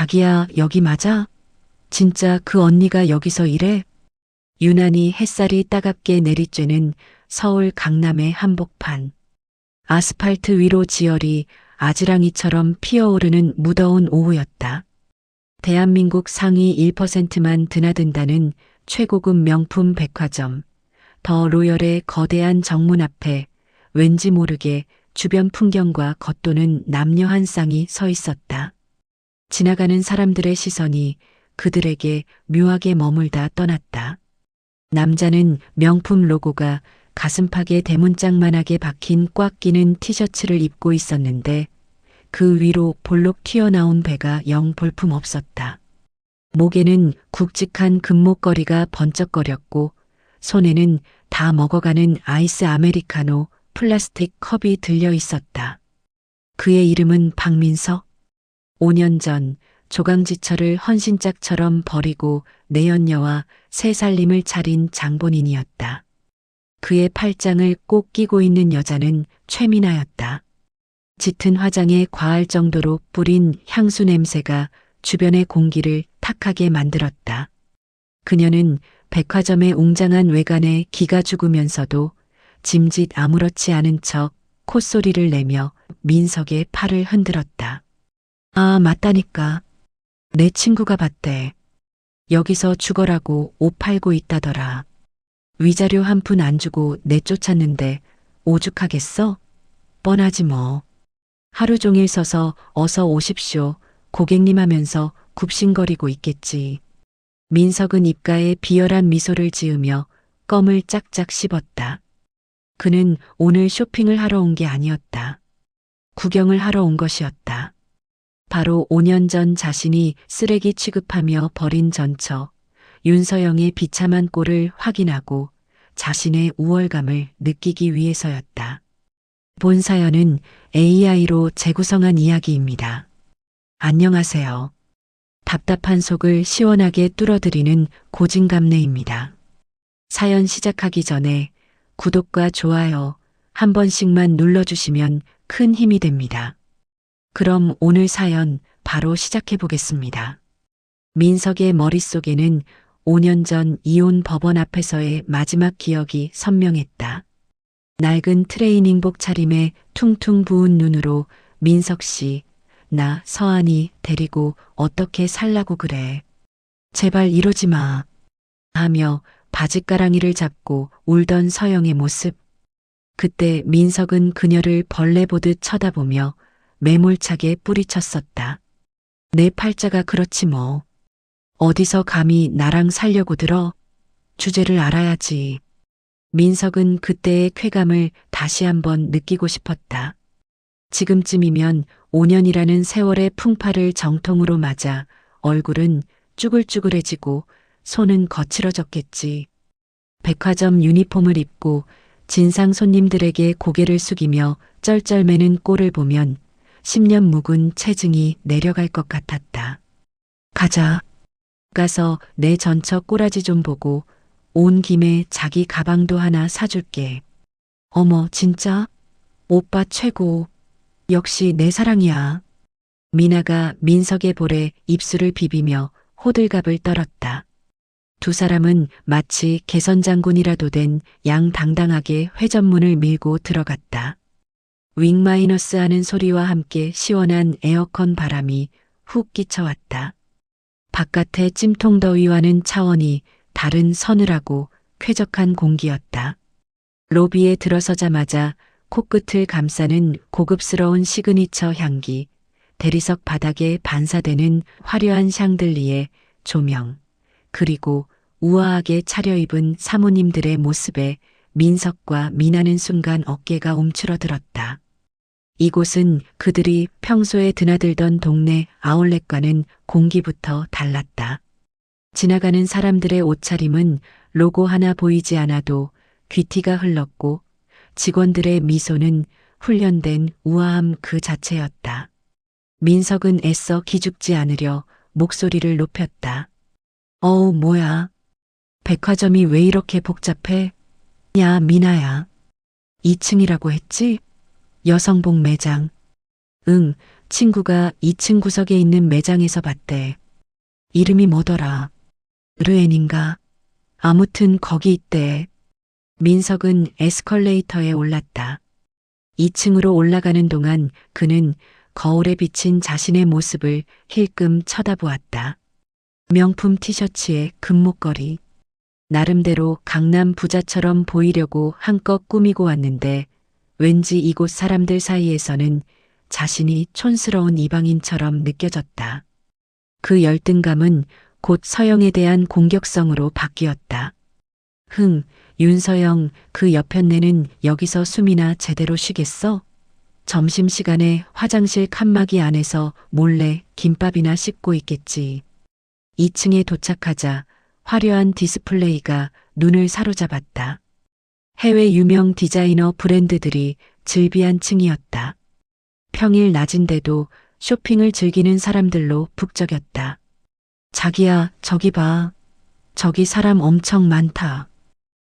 자기야, 여기 맞아? 진짜 그 언니가 여기서 일해? 유난히 햇살이 따갑게 내리쬐는 서울 강남의 한복판. 아스팔트 위로 지열이 아지랑이처럼 피어오르는 무더운 오후였다. 대한민국 상위 1%만 드나든다는 최고급 명품 백화점. 더 로열의 거대한 정문 앞에 왠지 모르게 주변 풍경과 겉도는 남녀 한 쌍이 서 있었다. 지나가는 사람들의 시선이 그들에게 묘하게 머물다 떠났다. 남자는 명품 로고가 가슴팍에 대문짝만하게 박힌 꽉 끼는 티셔츠를 입고 있었는데 그 위로 볼록 튀어나온 배가 영 볼품없었다. 목에는 굵직한 금목걸이가 번쩍거렸고 손에는 다 먹어가는 아이스 아메리카노 플라스틱 컵이 들려 있었다. 그의 이름은 박민석. 5년 전 조강지처를 헌신짝처럼 버리고 내연녀와 새 살림을 차린 장본인이었다. 그의 팔짱을 꼭 끼고 있는 여자는 최민아였다. 짙은 화장에 과할 정도로 뿌린 향수 냄새가 주변의 공기를 탁하게 만들었다. 그녀는 백화점의 웅장한 외관에 기가 죽으면서도 짐짓 아무렇지 않은 척 콧소리를 내며 민석의 팔을 흔들었다. 아, 맞다니까. 내 친구가 봤대. 여기서 죽어라고 옷 팔고 있다더라. 위자료 한 푼 안 주고 내쫓았는데 오죽하겠어? 뻔하지 뭐. 하루 종일 서서 어서 오십시오, 고객님 하면서 굽신거리고 있겠지. 민석은 입가에 비열한 미소를 지으며 껌을 짝짝 씹었다. 그는 오늘 쇼핑을 하러 온 게 아니었다. 구경을 하러 온 것이었다. 바로 5년 전 자신이 쓰레기 취급하며 버린 전처, 윤서영의 비참한 꼴을 확인하고 자신의 우월감을 느끼기 위해서였다. 본 사연은 AI로 재구성한 이야기입니다. 안녕하세요. 답답한 속을 시원하게 뚫어드리는 고진감래입니다. 사연 시작하기 전에 구독과 좋아요 한 번씩만 눌러주시면 큰 힘이 됩니다. 그럼 오늘 사연 바로 시작해 보겠습니다. 민석의 머릿속에는 5년 전 이혼 법원 앞에서의 마지막 기억이 선명했다. 낡은 트레이닝복 차림에 퉁퉁 부은 눈으로 민석 씨, 나 서한이 데리고 어떻게 살라고 그래. 제발 이러지 마. 하며 바짓가랑이를 잡고 울던 서영의 모습. 그때 민석은 그녀를 벌레 보듯 쳐다보며 매몰차게 뿌리쳤었다. 내 팔자가 그렇지 뭐. 어디서 감히 나랑 살려고 들어? 주제를 알아야지. 민석은 그때의 쾌감을 다시 한번 느끼고 싶었다. 지금쯤이면 5년이라는 세월의 풍파를 정통으로 맞아 얼굴은 쭈글쭈글해지고 손은 거칠어졌겠지. 백화점 유니폼을 입고 진상 손님들에게 고개를 숙이며 쩔쩔매는 꼴을 보면 10년 묵은 체증이 내려갈 것 같았다. 가자. 가서 내 전처 꼬라지 좀 보고 온 김에 자기 가방도 하나 사줄게. 어머, 진짜? 오빠 최고. 역시 내 사랑이야. 미나가 민석의 볼에 입술을 비비며 호들갑을 떨었다. 두 사람은 마치 개선장군이라도 된 양당당하게 회전문을 밀고 들어갔다. 윙마이너스 하는 소리와 함께 시원한 에어컨 바람이 훅 끼쳐왔다. 바깥의 찜통더위와는 차원이 다른 서늘하고 쾌적한 공기였다. 로비에 들어서자마자 코끝을 감싸는 고급스러운 시그니처 향기, 대리석 바닥에 반사되는 화려한 샹들리에 조명, 그리고 우아하게 차려입은 사모님들의 모습에 민석과 미나는 순간 어깨가 움츠러들었다. 이곳은 그들이 평소에 드나들던 동네 아울렛과는 공기부터 달랐다. 지나가는 사람들의 옷차림은 로고 하나 보이지 않아도 귀티가 흘렀고 직원들의 미소는 훈련된 우아함 그 자체였다. 민석은 애써 기죽지 않으려 목소리를 높였다. 어우, 뭐야. 백화점이 왜 이렇게 복잡해? 야, 미나야. 2층이라고 했지? 여성복 매장. 응, 친구가 2층 구석에 있는 매장에서 봤대. 이름이 뭐더라? 르엔인가? 아무튼 거기 있대. 민석은 에스컬레이터에 올랐다. 2층으로 올라가는 동안 그는 거울에 비친 자신의 모습을 힐끔 쳐다보았다. 명품 티셔츠에 금목걸이. 나름대로 강남 부자처럼 보이려고 한껏 꾸미고 왔는데 왠지 이곳 사람들 사이에서는 자신이 촌스러운 이방인처럼 느껴졌다. 그 열등감은 곧 서영에 대한 공격성으로 바뀌었다. 윤서영, 그 여편네는 여기서 숨이나 제대로 쉬겠어? 점심시간에 화장실 칸막이 안에서 몰래 김밥이나 씹고 있겠지. 2층에 도착하자 화려한 디스플레이가 눈을 사로잡았다. 해외 유명 디자이너 브랜드들이 즐비한 층이었다. 평일 낮인데도 쇼핑을 즐기는 사람들로 북적였다. 자기야, 저기 봐. 저기 사람 엄청 많다.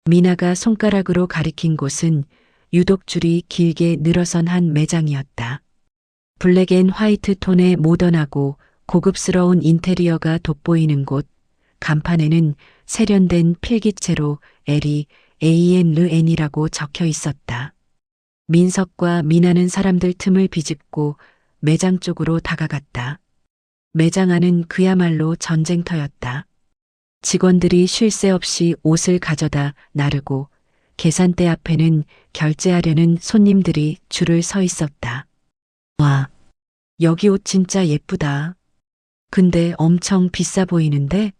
미나가 손가락으로 가리킨 곳은 유독 줄이 길게 늘어선 한 매장이었다. 블랙 앤 화이트 톤의 모던하고 고급스러운 인테리어가 돋보이는 곳, 간판에는 세련된 필기체로 에리 ANRN이라고 적혀 있었다. 민석과 미나는 사람들 틈을 비집고 매장 쪽으로 다가갔다. 매장 안은 그야말로 전쟁터였다. 직원들이 쉴 새 없이 옷을 가져다 나르고 계산대 앞에는 결제하려는 손님들이 줄을 서 있었다. 와, 여기 옷 진짜 예쁘다. 근데 엄청 비싸 보이는데?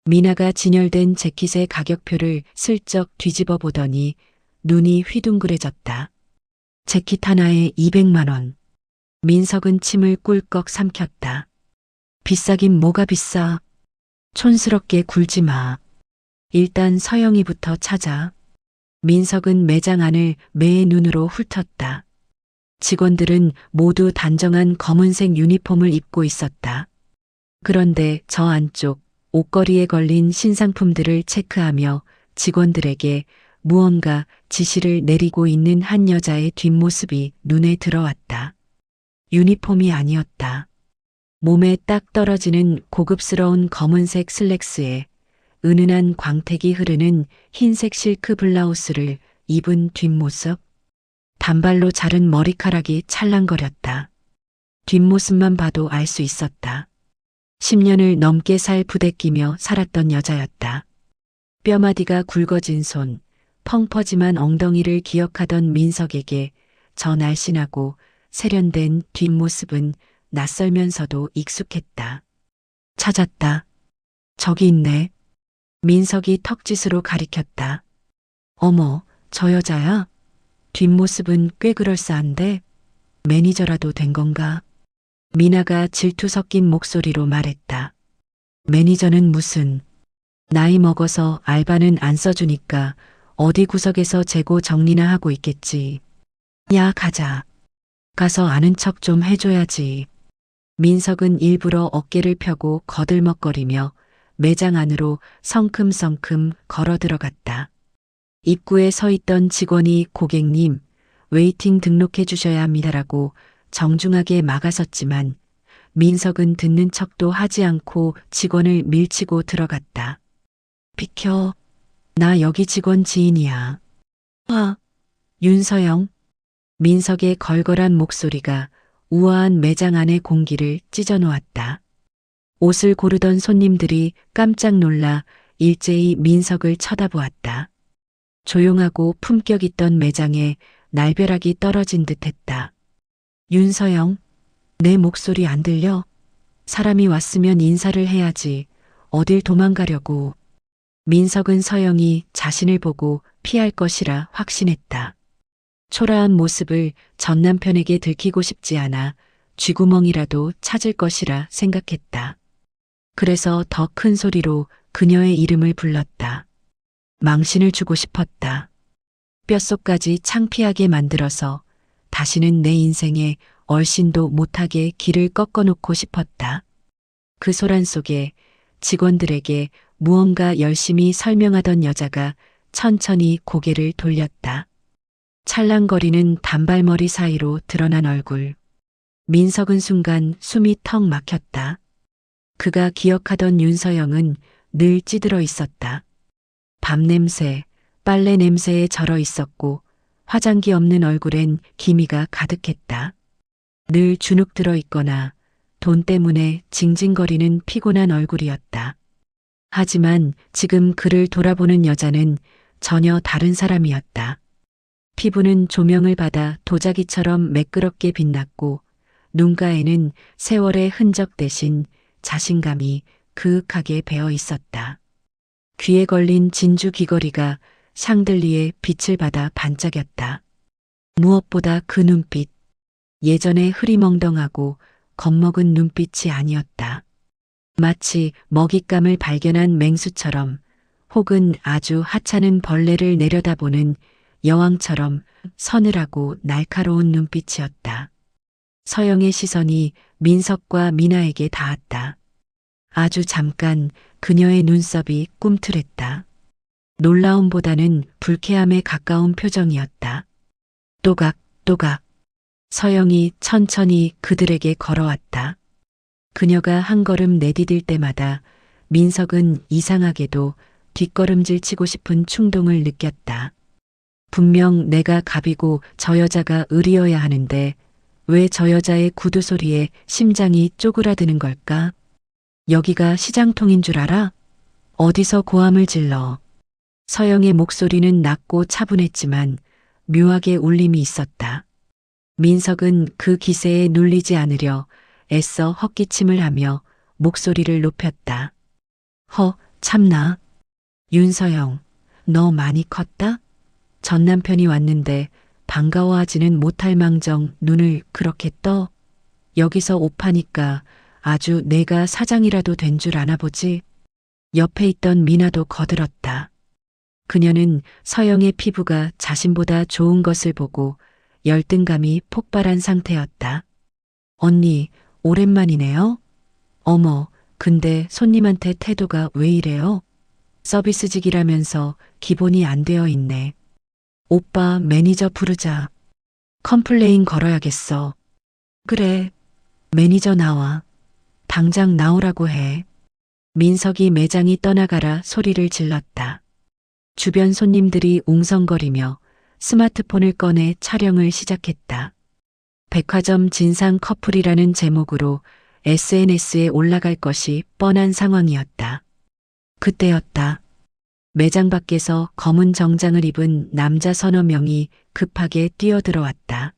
미나가 진열된 재킷의 가격표를 슬쩍 뒤집어 보더니 눈이 휘둥그레졌다. 재킷 하나에 200만 원. 민석은 침을 꿀꺽 삼켰다. 비싸긴 뭐가 비싸. 촌스럽게 굴지 마. 일단 서영이부터 찾아. 민석은 매장 안을 매의 눈으로 훑었다. 직원들은 모두 단정한 검은색 유니폼을 입고 있었다. 그런데 저 안쪽 옷걸이에 걸린 신상품들을 체크하며 직원들에게 무언가 지시를 내리고 있는 한 여자의 뒷모습이 눈에 들어왔다. 유니폼이 아니었다. 몸에 딱 떨어지는 고급스러운 검은색 슬랙스에 은은한 광택이 흐르는 흰색 실크 블라우스를 입은 뒷모습. 단발로 자른 머리카락이 찰랑거렸다. 뒷모습만 봐도 알 수 있었다. 10년을 넘게 살 부대끼며 살았던 여자였다. 뼈마디가 굵어진 손, 펑퍼짐한 엉덩이를 기억하던 민석에게 저 날씬하고 세련된 뒷모습은 낯설면서도 익숙했다. 찾았다. 저기 있네. 민석이 턱짓으로 가리켰다. 어머, 저 여자야? 뒷모습은 꽤 그럴싸한데 매니저라도 된 건가? 미나가 질투 섞인 목소리로 말했다. 매니저는 무슨, 나이 먹어서 알바는 안 써주니까 어디 구석에서 재고 정리나 하고 있겠지. 야, 가자. 가서 아는 척 좀 해줘야지. 민석은 일부러 어깨를 펴고 거들먹거리며 매장 안으로 성큼성큼 걸어 들어갔다. 입구에 서 있던 직원이 고객님, 웨이팅 등록해 주셔야 합니다라고 정중하게 막아섰지만 민석은 듣는 척도 하지 않고 직원을 밀치고 들어갔다. 비켜. 나 여기 직원 지인이야. 와, 윤서영. 민석의 걸걸한 목소리가 우아한 매장 안의 공기를 찢어놓았다. 옷을 고르던 손님들이 깜짝 놀라 일제히 민석을 쳐다보았다. 조용하고 품격 있던 매장에 날벼락이 떨어진 듯했다. 윤서영, 내 목소리 안 들려? 사람이 왔으면 인사를 해야지. 어딜 도망가려고. 민석은 서영이 자신을 보고 피할 것이라 확신했다. 초라한 모습을 전 남편에게 들키고 싶지 않아 쥐구멍이라도 찾을 것이라 생각했다. 그래서 더 큰 소리로 그녀의 이름을 불렀다. 망신을 주고 싶었다. 뼛속까지 창피하게 만들어서 다시는 내 인생에 얼씬도 못하게 길을 꺾어놓고 싶었다. 그 소란 속에 직원들에게 무언가 열심히 설명하던 여자가 천천히 고개를 돌렸다. 찰랑거리는 단발머리 사이로 드러난 얼굴. 민석은 순간 숨이 턱 막혔다. 그가 기억하던 윤서영은 늘 찌들어 있었다. 밥 냄새, 빨래 냄새에 절어 있었고 화장기 없는 얼굴엔 기미가 가득했다. 늘 주눅 들어 있거나 돈 때문에 징징거리는 피곤한 얼굴이었다. 하지만 지금 그를 돌아보는 여자는 전혀 다른 사람이었다. 피부는 조명을 받아 도자기처럼 매끄럽게 빛났고 눈가에는 세월의 흔적 대신 자신감이 그윽하게 배어 있었다. 귀에 걸린 진주 귀걸이가 샹들리에 빛을 받아 반짝였다. 무엇보다 그 눈빛, 예전에 흐리멍덩하고 겁먹은 눈빛이 아니었다. 마치 먹잇감을 발견한 맹수처럼 혹은 아주 하찮은 벌레를 내려다보는 여왕처럼 서늘하고 날카로운 눈빛이었다. 서영의 시선이 민석과 미나에게 닿았다. 아주 잠깐 그녀의 눈썹이 꿈틀했다. 놀라움보다는 불쾌함에 가까운 표정이었다. 또각또각. 서영이 천천히 그들에게 걸어왔다. 그녀가 한 걸음 내디딜 때마다 민석은 이상하게도 뒷걸음질 치고 싶은 충동을 느꼈다. 분명 내가 갑이고 저 여자가 을이어야 하는데 왜 저 여자의 구두 소리에 심장이 쪼그라드는 걸까? 여기가 시장통인 줄 알아? 어디서 고함을 질러. 서영의 목소리는 낮고 차분했지만 묘하게 울림이 있었다. 민석은 그 기세에 눌리지 않으려 애써 헛기침을 하며 목소리를 높였다. 참나. 윤서영, 너 많이 컸다? 전 남편이 왔는데 반가워하지는 못할 망정 눈을 그렇게 떠. 여기서 오파니까 아주 내가 사장이라도 된 줄 아나 보지. 옆에 있던 미나도 거들었다. 그녀는 서영의 피부가 자신보다 좋은 것을 보고 열등감이 폭발한 상태였다. 언니, 오랜만이네요. 어머, 근데 손님한테 태도가 왜 이래요? 서비스직이라면서 기본이 안 되어 있네. 오빠 매니저 부르자. 컴플레인 걸어야겠어. 그래, 매니저 나와. 당장 나오라고 해. 민석이 매장이 떠나가라 소리를 질렀다. 주변 손님들이 웅성거리며 스마트폰을 꺼내 촬영을 시작했다. 백화점 진상 커플이라는 제목으로 SNS에 올라갈 것이 뻔한 상황이었다. 그때였다. 매장 밖에서 검은 정장을 입은 남자 서너 명이 급하게 뛰어들어왔다.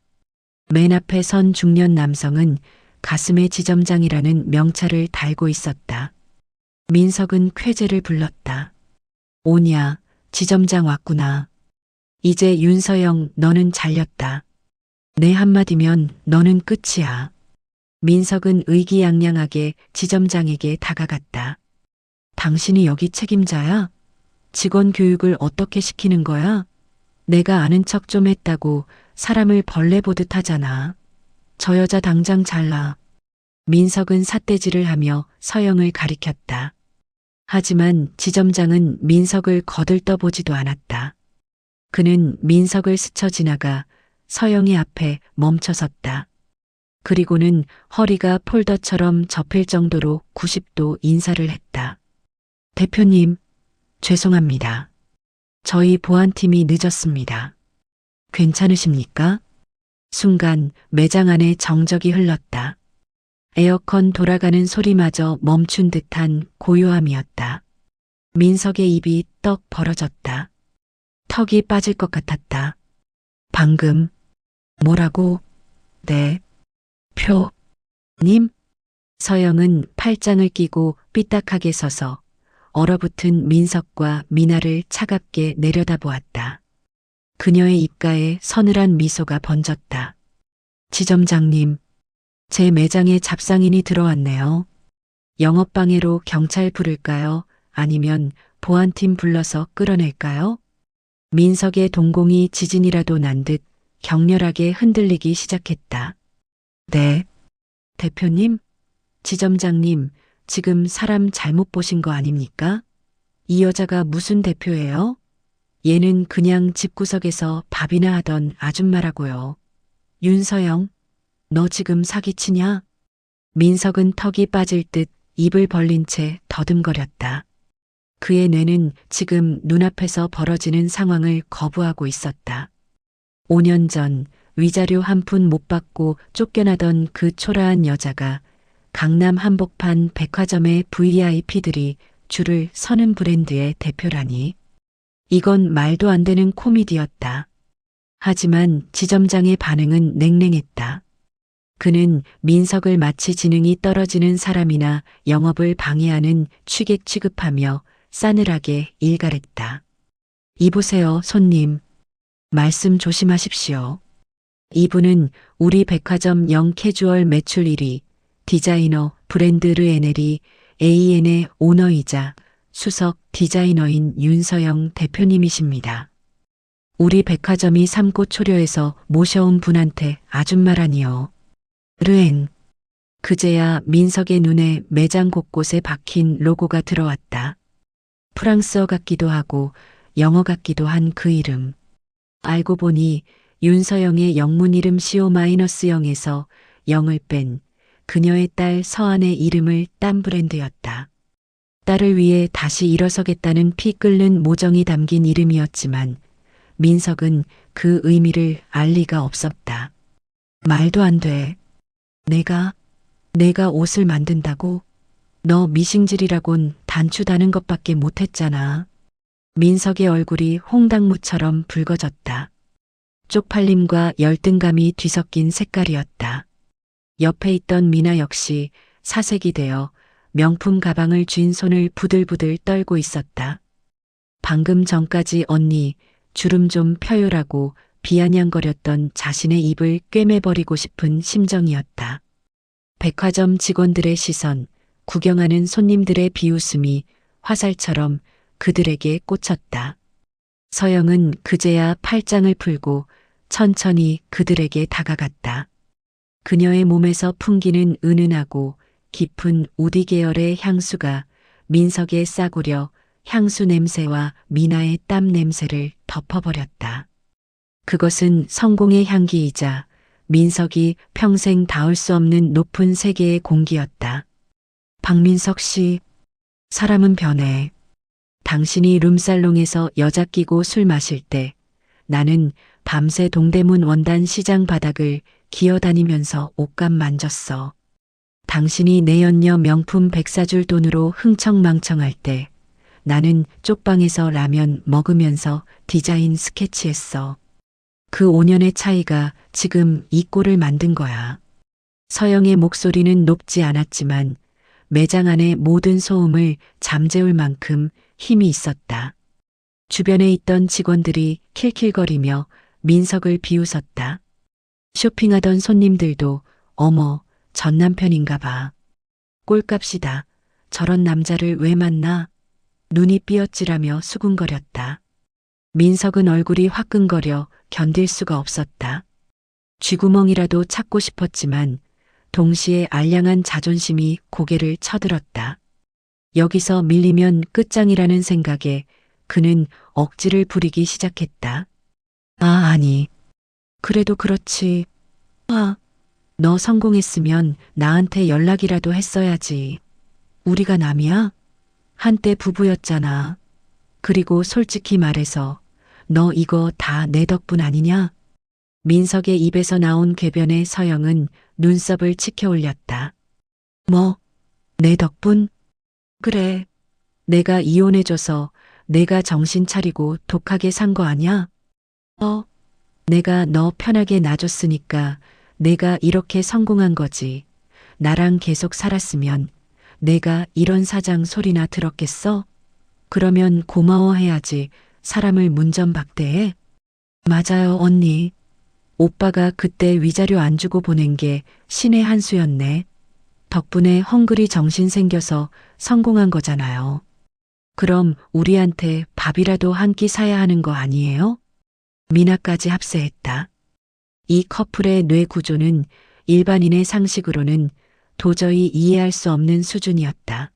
맨 앞에 선 중년 남성은 가슴에 지점장이라는 명찰을 달고 있었다. 민석은 쾌재를 불렀다. 오냐, 지점장 왔구나. 이제 윤서영 너는 잘렸다. 내 한마디면 너는 끝이야. 민석은 의기양양하게 지점장에게 다가갔다. 당신이 여기 책임자야? 직원 교육을 어떻게 시키는 거야? 내가 아는 척 좀 했다고 사람을 벌레 보듯 하잖아. 저 여자 당장 잘라. 민석은 삿대질을 하며 서영을 가리켰다. 하지만 지점장은 민석을 거들떠보지도 않았다. 그는 민석을 스쳐 지나가 서영이 앞에 멈춰섰다. 그리고는 허리가 폴더처럼 접힐 정도로 90도 인사를 했다. 대표님, 죄송합니다. 저희 보안팀이 늦었습니다. 괜찮으십니까? 순간 매장 안에 정적이 흘렀다. 에어컨 돌아가는 소리마저 멈춘 듯한 고요함이었다. 민석의 입이 떡 벌어졌다. 턱이 빠질 것 같았다. 방금 뭐라고? 네. 님? 서영은 팔짱을 끼고 삐딱하게 서서 얼어붙은 민석과 미나를 차갑게 내려다보았다. 그녀의 입가에 서늘한 미소가 번졌다. 지점장님, 제 매장에 잡상인이 들어왔네요. 영업방해로 경찰 부를까요? 아니면 보안팀 불러서 끌어낼까요? 민석의 동공이 지진이라도 난 듯 격렬하게 흔들리기 시작했다. 네. 대표님, 지점장님, 지금 사람 잘못 보신 거 아닙니까? 이 여자가 무슨 대표예요? 얘는 그냥 집구석에서 밥이나 하던 아줌마라고요. 윤서영, 너 지금 사기치냐? 민석은 턱이 빠질 듯 입을 벌린 채 더듬거렸다. 그의 뇌는 지금 눈앞에서 벌어지는 상황을 거부하고 있었다. 5년 전 위자료 한 푼 못 받고 쫓겨나던 그 초라한 여자가 강남 한복판 백화점의 VIP들이 줄을 서는 브랜드의 대표라니. 이건 말도 안 되는 코미디였다. 하지만 지점장의 반응은 냉랭했다. 그는 민석을 마치 지능이 떨어지는 사람이나 영업을 방해하는 취객 취급하며 싸늘하게 일갈했다. 이보세요, 손님. 말씀 조심하십시오. 이분은 우리 백화점 영캐주얼 매출 1위, 디자이너 브랜드 르에넬이 AN의 오너이자 수석 디자이너인 윤서영 대표님이십니다. 우리 백화점이 삶고 초려해서 모셔온 분한테 아줌마라니요. 르엔. 그제야 민석의 눈에 매장 곳곳에 박힌 로고가 들어왔다. 프랑스어 같기도 하고 영어 같기도 한 그 이름. 알고 보니 윤서영의 영문 이름 CO-0에서 0을 뺀 그녀의 딸 서한의 이름을 딴 브랜드였다. 딸을 위해 다시 일어서겠다는 피 끓는 모정이 담긴 이름이었지만 민석은 그 의미를 알 리가 없었다. 말도 안 돼. 내가 옷을 만든다고? 너 미싱질이라곤 단추 다는 것밖에 못했잖아. 민석의 얼굴이 홍당무처럼 붉어졌다. 쪽팔림과 열등감이 뒤섞인 색깔이었다. 옆에 있던 미나 역시 사색이 되어 명품 가방을 쥔 손을 부들부들 떨고 있었다. 방금 전까지 언니 주름 좀 펴요라고 비아냥거렸던 자신의 입을 꿰매버리고 싶은 심정이었다. 백화점 직원들의 시선, 구경하는 손님들의 비웃음이 화살처럼 그들에게 꽂혔다. 서영은 그제야 팔짱을 풀고 천천히 그들에게 다가갔다. 그녀의 몸에서 풍기는 은은하고 깊은 우디 계열의 향수가 민석의 싸구려 향수 냄새와 미나의 땀 냄새를 덮어버렸다. 그것은 성공의 향기이자 민석이 평생 닿을 수 없는 높은 세계의 공기였다. 박민석 씨, 사람은 변해. 당신이 룸살롱에서 여자 끼고 술 마실 때 나는 밤새 동대문 원단 시장 바닥을 기어다니면서 옷감 만졌어. 당신이 내연녀 명품 백사줄 돈으로 흥청망청할 때 나는 쪽방에서 라면 먹으면서 디자인 스케치했어. 그 5년의 차이가 지금 이 꼴을 만든 거야. 서영의 목소리는 높지 않았지만 매장 안의 모든 소음을 잠재울 만큼 힘이 있었다. 주변에 있던 직원들이 킬킬거리며 민석을 비웃었다. 쇼핑하던 손님들도 어머, 전 남편인가 봐. 꼴값이다. 저런 남자를 왜 만나? 눈이 삐어찌라며 수군거렸다. 민석은 얼굴이 화끈거려 견딜 수가 없었다. 쥐구멍이라도 찾고 싶었지만 동시에 알량한 자존심이 고개를 쳐들었다. 여기서 밀리면 끝장이라는 생각에 그는 억지를 부리기 시작했다. 아니. 그래도 그렇지. 너 성공했으면 나한테 연락이라도 했어야지. 우리가 남이야? 한때 부부였잖아. 그리고 솔직히 말해서 너 이거 다 내 덕분 아니냐? 민석의 입에서 나온 궤변에 서영은 눈썹을 치켜 올렸다. 뭐? 내 덕분? 그래. 내가 이혼해줘서 내가 정신 차리고 독하게 산 거 아냐? 내가 너 편하게 놔줬으니까 내가 이렇게 성공한 거지. 나랑 계속 살았으면 내가 이런 사장 소리나 들었겠어? 그러면 고마워해야지 사람을 문전박대해? 맞아요, 언니. 오빠가 그때 위자료 안 주고 보낸 게 신의 한 수였네. 덕분에 헝그리 정신 생겨서 성공한 거잖아요. 그럼 우리한테 밥이라도 한 끼 사야 하는 거 아니에요? 미나까지 합세했다. 이 커플의 뇌 구조는 일반인의 상식으로는 도저히 이해할 수 없는 수준이었다.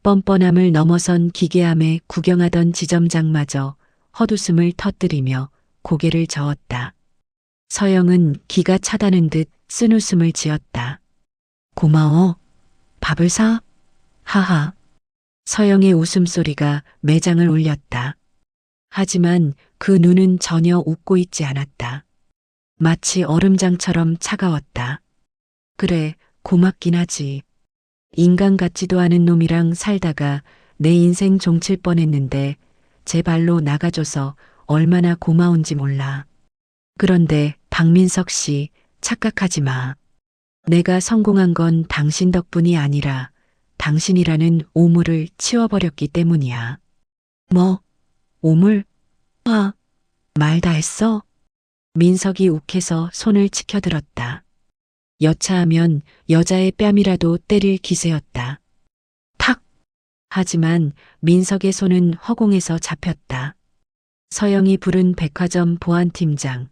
뻔뻔함을 넘어선 기괴함에 구경하던 지점장마저 헛웃음을 터뜨리며 고개를 저었다. 서영은 기가 차다는 듯 쓴웃음을 지었다. 고마워. 밥을 사? 하하. 서영의 웃음소리가 매장을 울렸다. 하지만 그 눈은 전혀 웃고 있지 않았다. 마치 얼음장처럼 차가웠다. 그래, 고맙긴 하지. 인간 같지도 않은 놈이랑 살다가 내 인생 종칠 뻔했는데 제 발로 나가줘서 얼마나 고마운지 몰라. 그런데 박민석 씨, 착각하지 마. 내가 성공한 건 당신 덕분이 아니라 당신이라는 오물을 치워버렸기 때문이야. 뭐? 오물? 아, 말 다 했어? 민석이 욱해서 손을 치켜들었다. 여차하면 여자의 뺨이라도 때릴 기세였다. 탁! 하지만 민석의 손은 허공에서 잡혔다. 서영이 부른 백화점 보안팀장,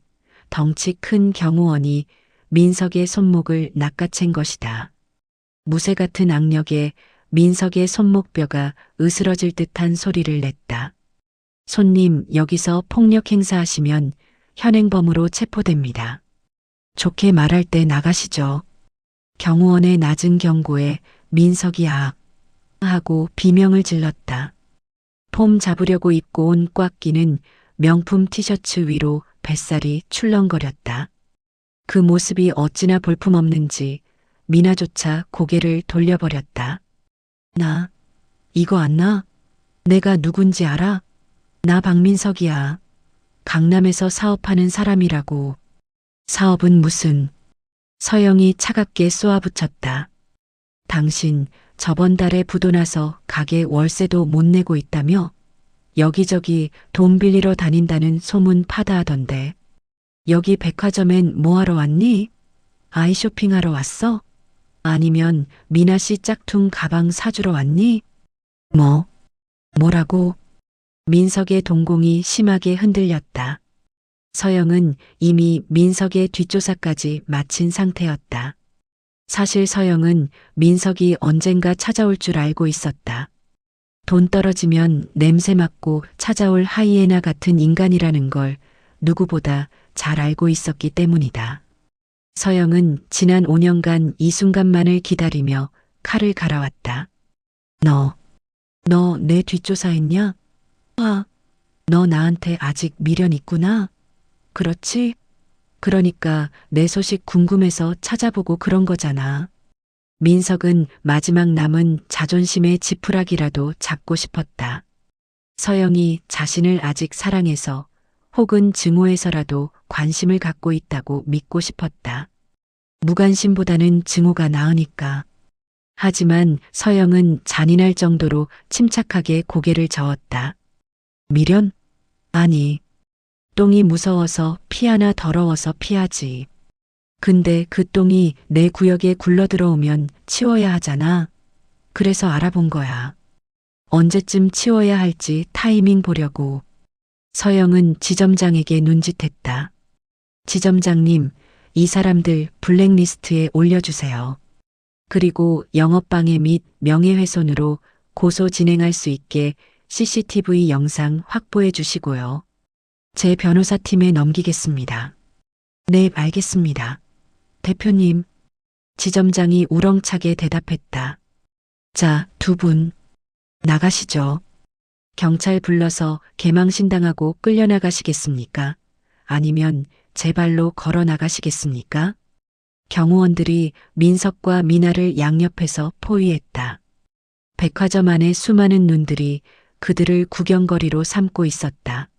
덩치 큰 경호원이 민석의 손목을 낚아챈 것이다. 무쇠 같은 악력에 민석의 손목뼈가 으스러질 듯한 소리를 냈다. 손님, 여기서 폭력 행사하시면 현행범으로 체포됩니다. 좋게 말할 때 나가시죠. 경호원의 낮은 경고에 민석이 아 하고 비명을 질렀다. 폼 잡으려고 입고 온 꽉 끼는 명품 티셔츠 위로 뱃살이 출렁거렸다. 그 모습이 어찌나 볼품없는지 미나조차 고개를 돌려버렸다. 나, 이거 안 나? 내가 누군지 알아? 나 박민석이야. 강남에서 사업하는 사람이라고. 사업은 무슨? 서영이 차갑게 쏘아붙였다. 당신 저번 달에 부도 나서 가게 월세도 못 내고 있다며? 여기저기 돈 빌리러 다닌다는 소문 파다하던데. 여기 백화점엔 뭐하러 왔니? 아이 쇼핑하러 왔어? 아니면 미나 씨 짝퉁 가방 사주러 왔니? 뭐라고? 민석의 동공이 심하게 흔들렸다. 서영은 이미 민석의 뒷조사까지 마친 상태였다. 사실 서영은 민석이 언젠가 찾아올 줄 알고 있었다. 돈 떨어지면 냄새 맡고 찾아올 하이에나 같은 인간이라는 걸 누구보다 잘 알고 있었기 때문이다. 서영은 지난 5년간 이 순간만을 기다리며 칼을 갈아왔다. 너 내 뒷조사했냐? 아, 너 나한테 아직 미련 있구나? 그렇지? 그러니까 내 소식 궁금해서 찾아보고 그런 거잖아. 민석은 마지막 남은 자존심의 지푸라기라도 잡고 싶었다. 서영이 자신을 아직 사랑해서 혹은 증오해서라도 관심을 갖고 있다고 믿고 싶었다. 무관심보다는 증오가 나으니까. 하지만 서영은 잔인할 정도로 침착하게 고개를 저었다. 미련? 아니. 똥이 무서워서 피하나 더러워서 피하지. 근데 그 똥이 내 구역에 굴러들어오면 치워야 하잖아. 그래서 알아본 거야. 언제쯤 치워야 할지 타이밍 보려고. 서영은 지점장에게 눈짓했다. 지점장님, 이 사람들 블랙리스트에 올려주세요. 그리고 영업방해 및 명예훼손으로 고소 진행할 수 있게 CCTV 영상 확보해 주시고요. 제 변호사팀에 넘기겠습니다. 네, 알겠습니다. 대표님, 지점장이 우렁차게 대답했다. 자, 두 분, 나가시죠. 경찰 불러서 개망신당하고 끌려나가시겠습니까? 아니면 제 발로 걸어 나가시겠습니까? 경호원들이 민석과 미나를 양옆에서 포위했다. 백화점 안에 수많은 눈들이 그들을 구경거리로 삼고 있었다.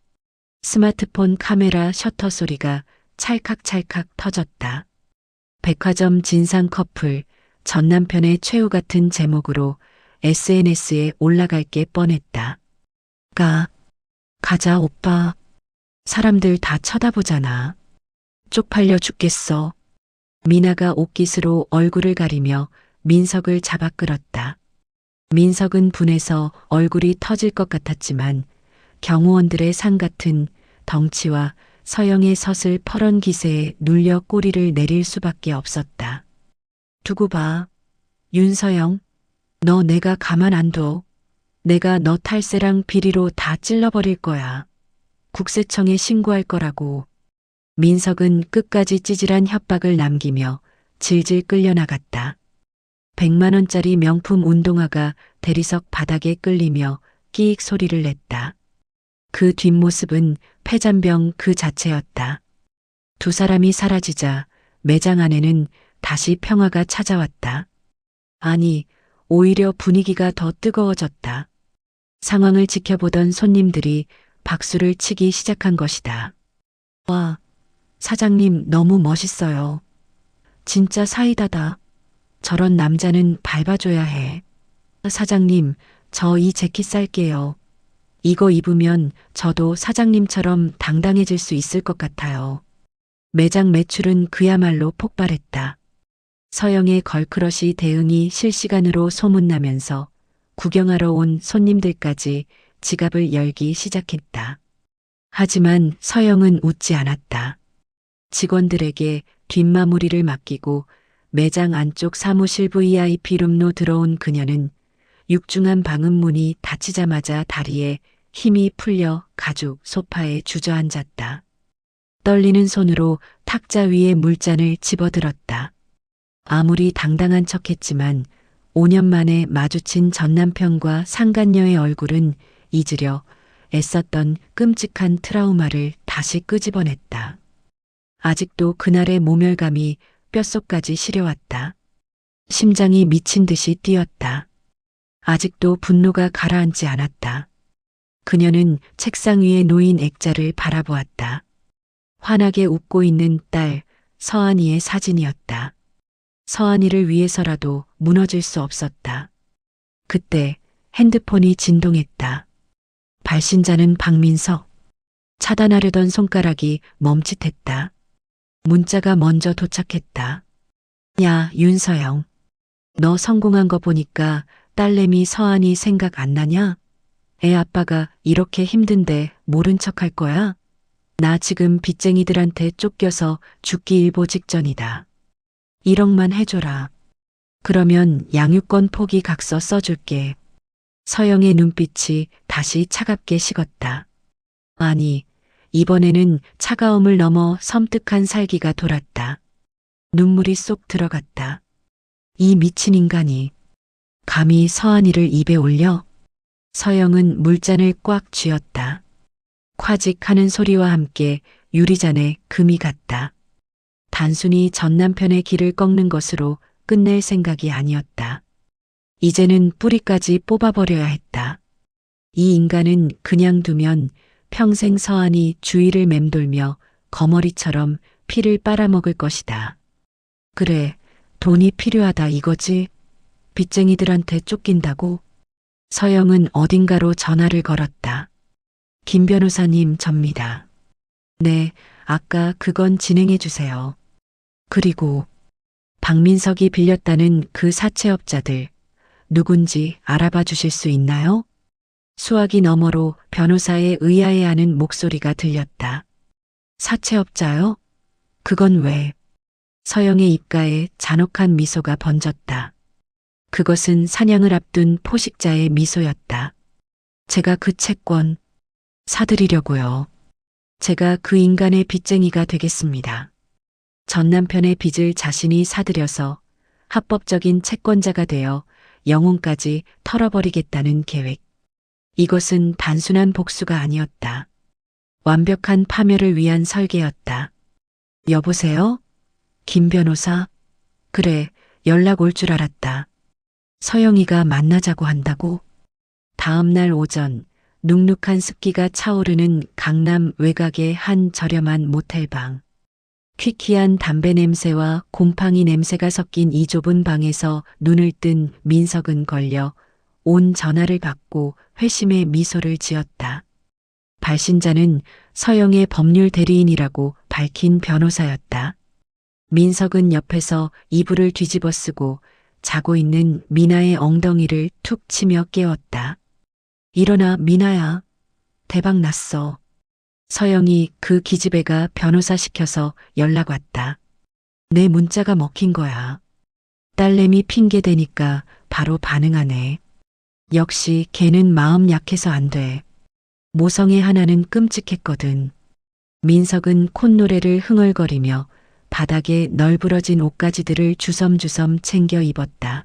스마트폰 카메라 셔터 소리가 찰칵찰칵 터졌다. 백화점 진상 커플, 전 남편의 최후 같은 제목으로 SNS에 올라갈 게 뻔했다. 가자 오빠. 사람들 다 쳐다보잖아. 쪽팔려 죽겠어. 미나가 옷깃으로 얼굴을 가리며 민석을 잡아 끌었다. 민석은 분해서 얼굴이 터질 것 같았지만 경호원들의 상 같은 덩치와 서영의 서슬 퍼런 기세에 눌려 꼬리를 내릴 수밖에 없었다. 두고 봐. 윤서영, 너 내가 가만 안 둬. 내가 너 탈세랑 비리로 다 찔러버릴 거야. 국세청에 신고할 거라고. 민석은 끝까지 찌질한 협박을 남기며 질질 끌려나갔다. 100만 원짜리 명품 운동화가 대리석 바닥에 끌리며 끼익 소리를 냈다. 그 뒷모습은 폐잔병 그 자체였다. 두 사람이 사라지자 매장 안에는 다시 평화가 찾아왔다. 아니, 오히려 분위기가 더 뜨거워졌다. 상황을 지켜보던 손님들이 박수를 치기 시작한 것이다. 와, 사장님 너무 멋있어요. 진짜 사이다다. 저런 남자는 밟아줘야 해. 사장님, 저 이 재킷 살게요. 이거 입으면 저도 사장님처럼 당당해질 수 있을 것 같아요. 매장 매출은 그야말로 폭발했다. 서영의 걸크러쉬 대응이 실시간으로 소문나면서 구경하러 온 손님들까지 지갑을 열기 시작했다. 하지만 서영은 웃지 않았다. 직원들에게 뒷마무리를 맡기고 매장 안쪽 사무실 VIP룸로 들어온 그녀는 육중한 방음문이 닫히자마자 다리에 힘이 풀려 가죽 소파에 주저앉았다. 떨리는 손으로 탁자 위에 물잔을 집어들었다. 아무리 당당한 척했지만 5년 만에 마주친 전남편과 상간녀의 얼굴은 잊으려 애썼던 끔찍한 트라우마를 다시 끄집어냈다. 아직도 그날의 모멸감이 뼛속까지 시려왔다. 심장이 미친 듯이 뛰었다. 아직도 분노가 가라앉지 않았다. 그녀는 책상 위에 놓인 액자를 바라보았다. 환하게 웃고 있는 딸 서한이의 사진이었다. 서한이를 위해서라도 무너질 수 없었다. 그때 핸드폰이 진동했다. 발신자는 박민석. 차단하려던 손가락이 멈칫했다. 문자가 먼저 도착했다. 야, 윤서영. 너 성공한 거 보니까 딸내미 서한이 생각 안 나냐? 애 아빠가 이렇게 힘든데 모른 척 할 거야? 나 지금 빚쟁이들한테 쫓겨서 죽기 일보 직전이다. 1억만 해줘라. 그러면 양육권 포기 각서 써줄게. 서영의 눈빛이 다시 차갑게 식었다. 아니, 이번에는 차가움을 넘어 섬뜩한 살기가 돌았다. 눈물이 쏙 들어갔다. 이 미친 인간이 감히 서한이를 입에 올려? 서영은 물잔을 꽉 쥐었다. 콰직 하는 소리와 함께 유리잔에 금이 갔다. 단순히 전 남편의 길을 꺾는 것으로 끝낼 생각이 아니었다. 이제는 뿌리까지 뽑아버려야 했다. 이 인간은 그냥 두면 평생 서한이 주위를 맴돌며 거머리처럼 피를 빨아먹을 것이다. 그래, 돈이 필요하다 이거지? 빚쟁이들한테 쫓긴다고? 서영은 어딘가로 전화를 걸었다. 김 변호사님 접니다. 네, 아까 그건 진행해 주세요. 그리고 박민석이 빌렸다는 그 사채업자들 누군지 알아봐 주실 수 있나요? 수화기 너머로 변호사의 의아해하는 목소리가 들렸다. 사채업자요? 그건 왜? 서영의 입가에 잔혹한 미소가 번졌다. 그것은 사냥을 앞둔 포식자의 미소였다. 제가 그 채권 사드리려고요. 제가 그 인간의 빚쟁이가 되겠습니다. 전 남편의 빚을 자신이 사들여서 합법적인 채권자가 되어 영혼까지 털어버리겠다는 계획. 이것은 단순한 복수가 아니었다. 완벽한 파멸을 위한 설계였다. 여보세요? 김 변호사? 그래, 연락 올 줄 알았다. 서영이가 만나자고 한다고? 다음 날 오전 눅눅한 습기가 차오르는 강남 외곽의 한 저렴한 모텔방. 퀴퀴한 담배 냄새와 곰팡이 냄새가 섞인 이 좁은 방에서 눈을 뜬 민석은 걸려 온 전화를 받고 회심의 미소를 지었다. 발신자는 서영의 법률 대리인이라고 밝힌 변호사였다. 민석은 옆에서 이불을 뒤집어 쓰고 자고 있는 미나의 엉덩이를 툭 치며 깨웠다. 일어나 미나야. 대박 났어. 서영이 그 기집애가 변호사 시켜서 연락 왔다. 내 문자가 먹힌 거야. 딸내미 핑계 대니까 바로 반응하네. 역시 걔는 마음 약해서 안 돼. 모성애 하나는 끔찍했거든. 민석은 콧노래를 흥얼거리며 바닥에 널브러진 옷가지들을 주섬주섬 챙겨 입었다.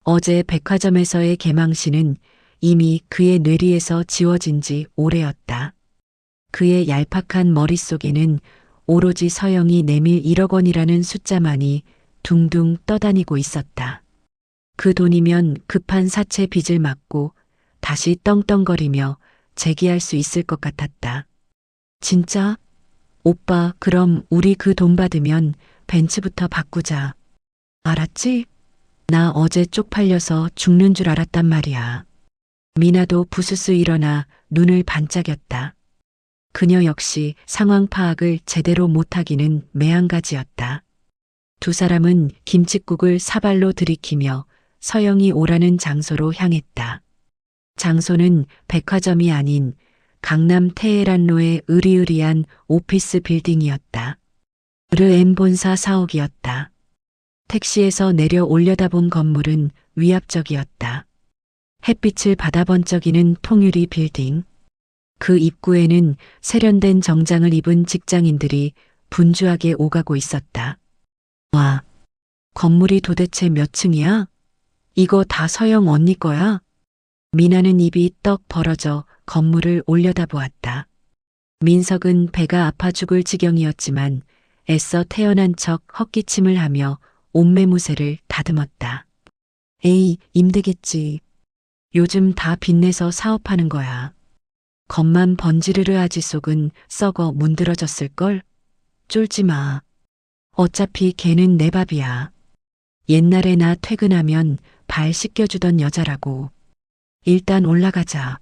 어제 백화점에서의 개망신은 이미 그의 뇌리에서 지워진 지 오래였다. 그의 얄팍한 머릿속에는 오로지 서영이 내밀 1억 원이라는 숫자만이 둥둥 떠다니고 있었다. 그 돈이면 급한 사채 빚을 막고 다시 떵떵거리며 재기할 수 있을 것 같았다. 진짜? 오빠, 그럼 우리 그 돈 받으면 벤츠부터 바꾸자. 알았지? 나 어제 쪽팔려서 죽는 줄 알았단 말이야. 미나도 부스스 일어나 눈을 반짝였다. 그녀 역시 상황 파악을 제대로 못하기는 매한가지였다. 두 사람은 김칫국을 사발로 들이키며 서영이 오라는 장소로 향했다. 장소는 백화점이 아닌 강남 테헤란로의 으리으리한 오피스 빌딩이었다. 르엠 본사 사옥이었다. 택시에서 내려 올려다본 건물은 위압적이었다. 햇빛을 받아 번쩍이는 통유리 빌딩. 그 입구에는 세련된 정장을 입은 직장인들이 분주하게 오가고 있었다. 와, 건물이 도대체 몇 층이야? 이거 다 서영 언니 거야? 미나는 입이 떡 벌어져 건물을 올려다보았다. 민석은 배가 아파 죽을 지경이었지만 애써 태어난 척 헛기침을 하며 옷매무새를 다듬었다. 에이, 임대겠지. 요즘 다 빚내서 사업하는 거야. 겉만 번지르르하지 속은 썩어 문드러졌을걸? 쫄지 마. 어차피 걔는 내 밥이야. 옛날에 나 퇴근하면 발 씻겨주던 여자라고. 일단 올라가자.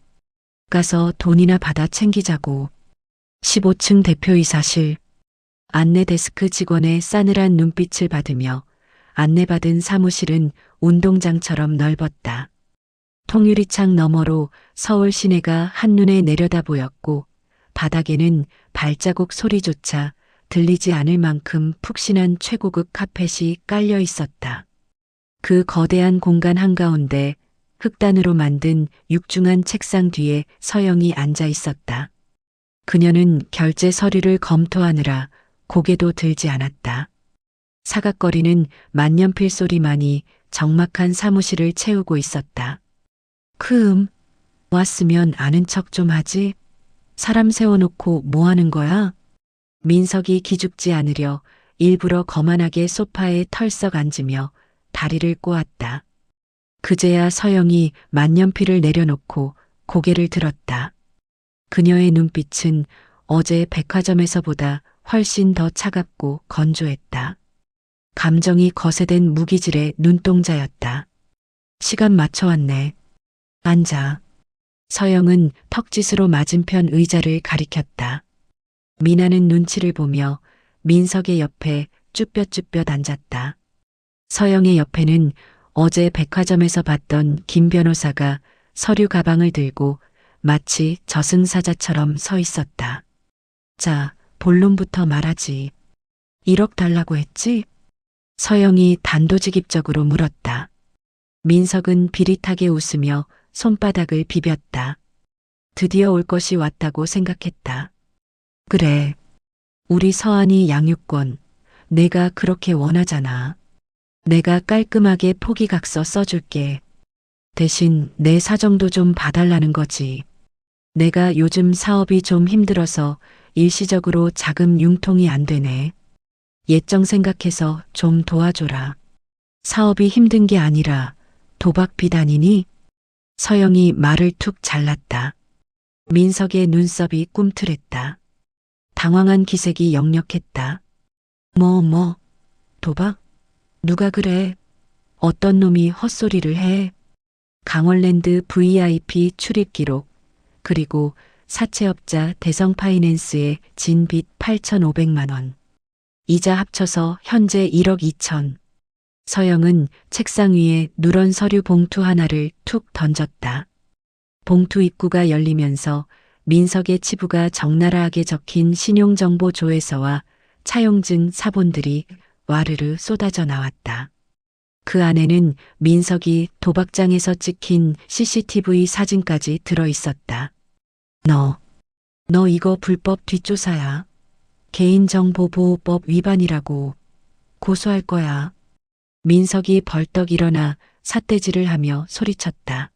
가서 돈이나 받아 챙기자고. 15층 대표이사실. 안내 데스크 직원의 싸늘한 눈빛을 받으며 안내받은 사무실은 운동장처럼 넓었다. 통유리창 너머로 서울 시내가 한눈에 내려다 보였고 바닥에는 발자국 소리조차 들리지 않을 만큼 푹신한 최고급 카펫이 깔려 있었다. 그 거대한 공간 한가운데 흑단으로 만든 육중한 책상 뒤에 서영이 앉아 있었다. 그녀는 결제 서류를 검토하느라 고개도 들지 않았다. 사각거리는 만년필 소리만이 적막한 사무실을 채우고 있었다. 왔으면 아는 척 좀 하지. 사람 세워놓고 뭐 하는 거야? 민석이 기죽지 않으려 일부러 거만하게 소파에 털썩 앉으며 다리를 꼬았다. 그제야 서영이 만년필을 내려놓고 고개를 들었다. 그녀의 눈빛은 어제 백화점에서보다 훨씬 더 차갑고 건조했다. 감정이 거세된 무기질의 눈동자였다. 시간 맞춰왔네. 앉아. 서영은 턱짓으로 맞은편 의자를 가리켰다. 미나는 눈치를 보며 민석의 옆에 쭈뼛쭈뼛 앉았다. 서영의 옆에는 어제 백화점에서 봤던 김 변호사가 서류 가방을 들고 마치 저승사자처럼 서 있었다. 자, 본론부터 말하지. 1억 달라고 했지? 서영이 단도직입적으로 물었다. 민석은 비릿하게 웃으며 손바닥을 비볐다. 드디어 올 것이 왔다고 생각했다. 그래. 우리 서한이 양육권. 내가 그렇게 원하잖아. 내가 깔끔하게 포기각서 써줄게. 대신 내 사정도 좀 봐달라는 거지. 내가 요즘 사업이 좀 힘들어서 일시적으로 자금 융통이 안 되네. 예정 생각해서 좀 도와줘라. 사업이 힘든 게 아니라 도박 비단이니? 서영이 말을 툭 잘랐다. 민석의 눈썹이 꿈틀했다. 당황한 기색이 역력했다. 도박? 누가 그래? 어떤 놈이 헛소리를 해? 강월랜드 VIP 출입 기록, 그리고 사채업자 대성파이낸스의 진빚 8,500만 원. 이자 합쳐서 현재 1억 2천. 서영은 책상 위에 누런 서류 봉투 하나를 툭 던졌다. 봉투 입구가 열리면서 민석의 치부가 적나라하게 적힌 신용정보 조회서와 차용증 사본들이 와르르 쏟아져 나왔다. 그 안에는 민석이 도박장에서 찍힌 CCTV 사진까지 들어 있었다. 너 이거 불법 뒷조사야. 개인정보보호법 위반이라고 고소할 거야. 민석이 벌떡 일어나 삿대질을 하며 소리쳤다.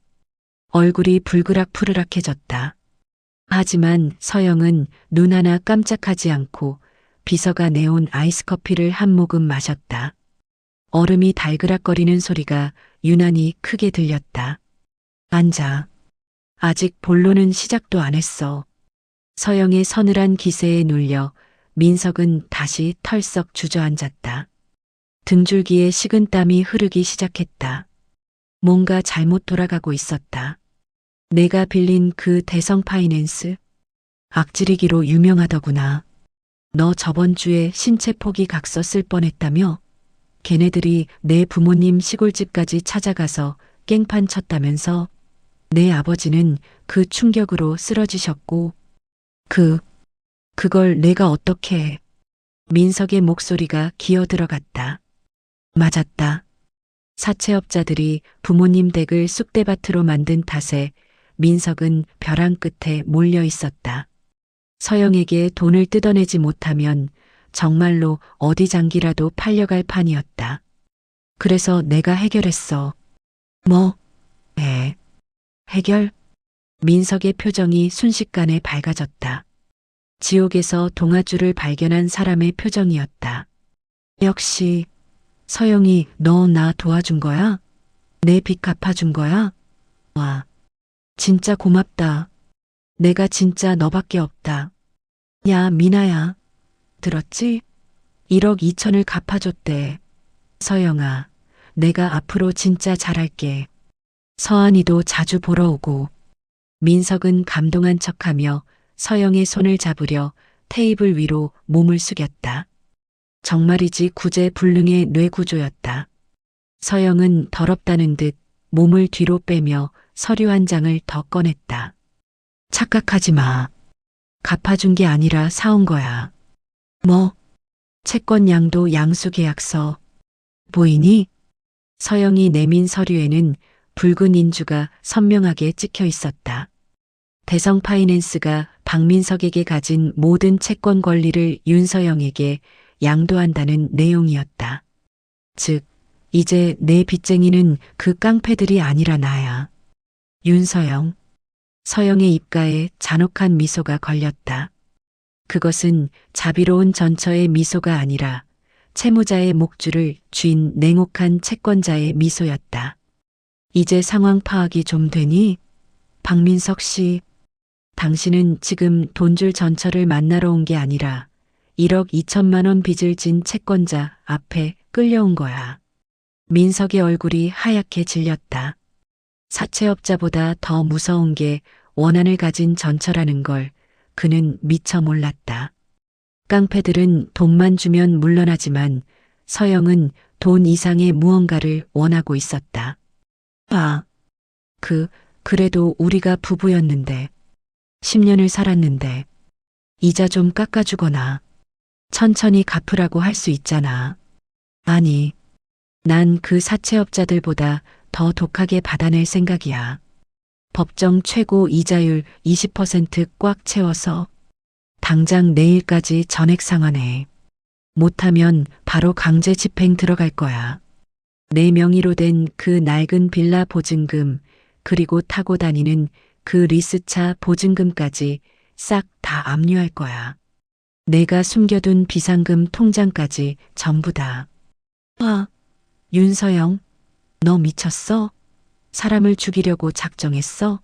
얼굴이 불그락푸르락해졌다. 하지만 서영은 눈 하나 깜짝하지 않고 비서가 내온 아이스커피를 한 모금 마셨다. 얼음이 달그락거리는 소리가 유난히 크게 들렸다. 앉아. 아직 본론은 시작도 안 했어. 서영의 서늘한 기세에 눌려 민석은 다시 털썩 주저앉았다. 등줄기에 식은땀이 흐르기 시작했다. 뭔가 잘못 돌아가고 있었다. 내가 빌린 그 대성 파이낸스? 악질이기로 유명하더구나. 너 저번 주에 신체 포기 각서 쓸 뻔했다며? 걔네들이 내 부모님 시골집까지 찾아가서 깽판 쳤다면서? 내 아버지는 그 충격으로 쓰러지셨고, 그걸 내가 어떻게 해? 민석의 목소리가 기어 들어갔다. 맞았다. 사채업자들이 부모님 댁을 쑥대밭으로 만든 탓에 민석은 벼랑 끝에 몰려 있었다. 서영에게 돈을 뜯어내지 못하면 정말로 어디 장기라도 팔려갈 판이었다. 그래서 내가 해결했어. 뭐? 해결? 민석의 표정이 순식간에 밝아졌다. 지옥에서 동아줄을 발견한 사람의 표정이었다. 역시 서영이 너 나 도와준 거야? 내 빚 갚아준 거야? 와, 진짜 고맙다. 내가 진짜 너밖에 없다. 야, 미나야. 들었지? 1억 2천을 갚아줬대. 서영아, 내가 앞으로 진짜 잘할게. 서한이도 자주 보러 오고. 민석은 감동한 척하며 서영의 손을 잡으려 테이블 위로 몸을 숙였다. 정말이지 구제불능의 뇌구조였다. 서영은 더럽다는 듯 몸을 뒤로 빼며 서류 한 장을 더 꺼냈다. 착각하지 마. 갚아준 게 아니라 사온 거야. 뭐? 채권 양도 양수 계약서. 보이니? 서영이 내민 서류에는 붉은 인주가 선명하게 찍혀 있었다. 대성 파이낸스가 박민석에게 가진 모든 채권 권리를 윤서영에게 양도한다는 내용이었다. 즉, 이제 내 빚쟁이는 그 깡패들이 아니라 나야. 윤서영. 서영의 입가에 잔혹한 미소가 걸렸다. 그것은 자비로운 전처의 미소가 아니라 채무자의 목줄을 쥔 냉혹한 채권자의 미소였다. 이제 상황 파악이 좀 되니? 박민석 씨, 당신은 지금 돈줄 전처를 만나러 온 게 아니라 1억 2천만 원 빚을 진 채권자 앞에 끌려온 거야. 민석의 얼굴이 하얗게 질렸다. 사채업자보다 더 무서운 게 원한을 가진 전처라는 걸 그는 미처 몰랐다. 깡패들은 돈만 주면 물러나지만 서영은 돈 이상의 무언가를 원하고 있었다. 그래도 우리가 부부였는데, 10년을 살았는데, 이자 좀 깎아주거나, 천천히 갚으라고 할 수 있잖아. 아니, 난 그 사채업자들보다 더 독하게 받아낼 생각이야. 법정 최고 이자율 20% 꽉 채워서 당장 내일까지 전액 상환해. 못하면 바로 강제 집행 들어갈 거야. 내 명의로 된 그 낡은 빌라 보증금 그리고 타고 다니는 그 리스차 보증금까지 싹 다 압류할 거야. 내가 숨겨둔 비상금 통장까지 전부 다. 윤서영, 너 미쳤어? 사람을 죽이려고 작정했어?